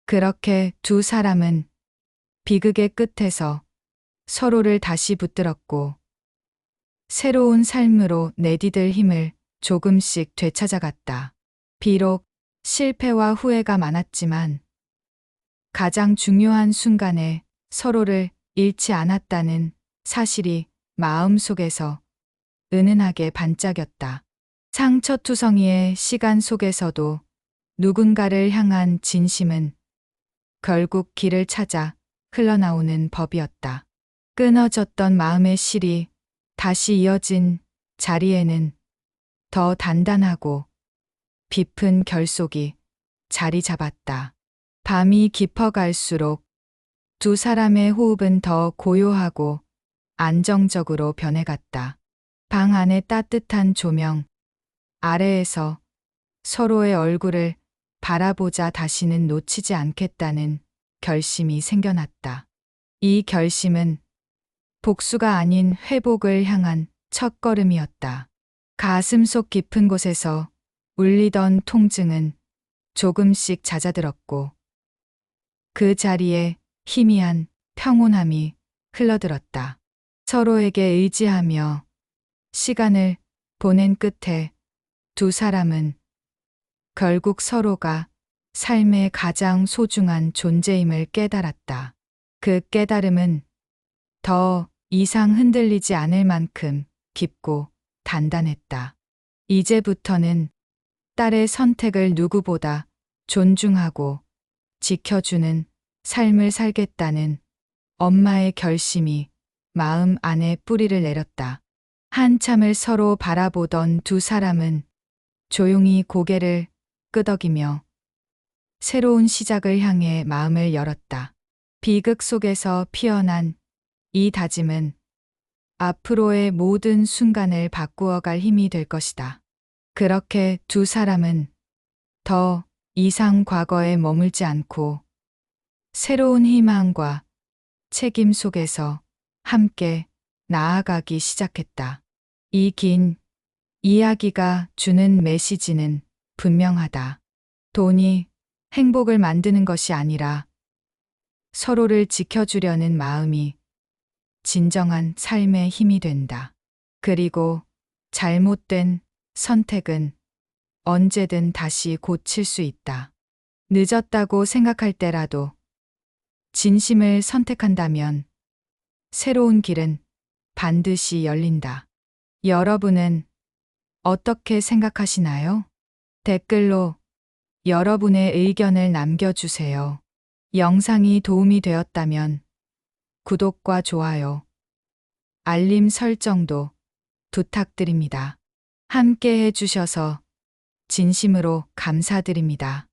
그렇게 두 사람은 비극의 끝에서 서로를 다시 붙들었고 새로운 삶으로 내디딜 힘을 조금씩 되찾아갔다. 비록 실패와 후회가 많았지만 가장 중요한 순간에 서로를 잃지 않았다는 사실이 마음속에서 은은하게 반짝였다. 상처투성이의 시간 속에서도 누군가를 향한 진심은 결국 길을 찾아 흘러나오는 법이었다. 끊어졌던 마음의 실이 다시 이어진 자리에는 더 단단하고 깊은 결속이 자리 잡았다. 밤이 깊어갈수록 두 사람의 호흡은 더 고요하고 안정적으로 변해갔다. 방 안의 따뜻한 조명 아래에서 서로의 얼굴을 바라보자 다시는 놓치지 않겠다는 결심이 생겨났다. 이 결심은 복수가 아닌 회복을 향한 첫걸음이었다. 가슴속 깊은 곳에서 울리던 통증은 조금씩 잦아들었고 그 자리에 희미한 평온함이 흘러들었다. 서로에게 의지하며 시간을 보낸 끝에 두 사람은 결국 서로가 삶의 가장 소중한 존재임을 깨달았다. 그 깨달음은 더 이상 흔들리지 않을 만큼 깊고 단단했다. 이제부터는 딸의 선택을 누구보다 존중하고 지켜주는 삶을 살겠다는 엄마의 결심이 마음 안에 뿌리를 내렸다. 한참을 서로 바라보던 두 사람은 조용히 고개를 끄덕이며 새로운 시작을 향해 마음을 열었다. 비극 속에서 피어난 이 다짐은 앞으로의 모든 순간을 바꾸어갈 힘이 될 것이다. 그렇게 두 사람은 더 이상 과거에 머물지 않고 새로운 희망과 책임 속에서 함께 나아가기 시작했다. 이 긴 이야기가 주는 메시지는 분명하다. 돈이 행복을 만드는 것이 아니라 서로를 지켜주려는 마음이 진정한 삶의 힘이 된다. 그리고 잘못된 선택은 언제든 다시 고칠 수 있다. 늦었다고 생각할 때라도 진심을 선택한다면 새로운 길은 반드시 열린다. 여러분은 어떻게 생각하시나요? 댓글로 여러분의 의견을 남겨주세요. 영상이 도움이 되었다면 구독과 좋아요, 알림 설정도 부탁드립니다. 함께 해주셔서 진심으로 감사드립니다.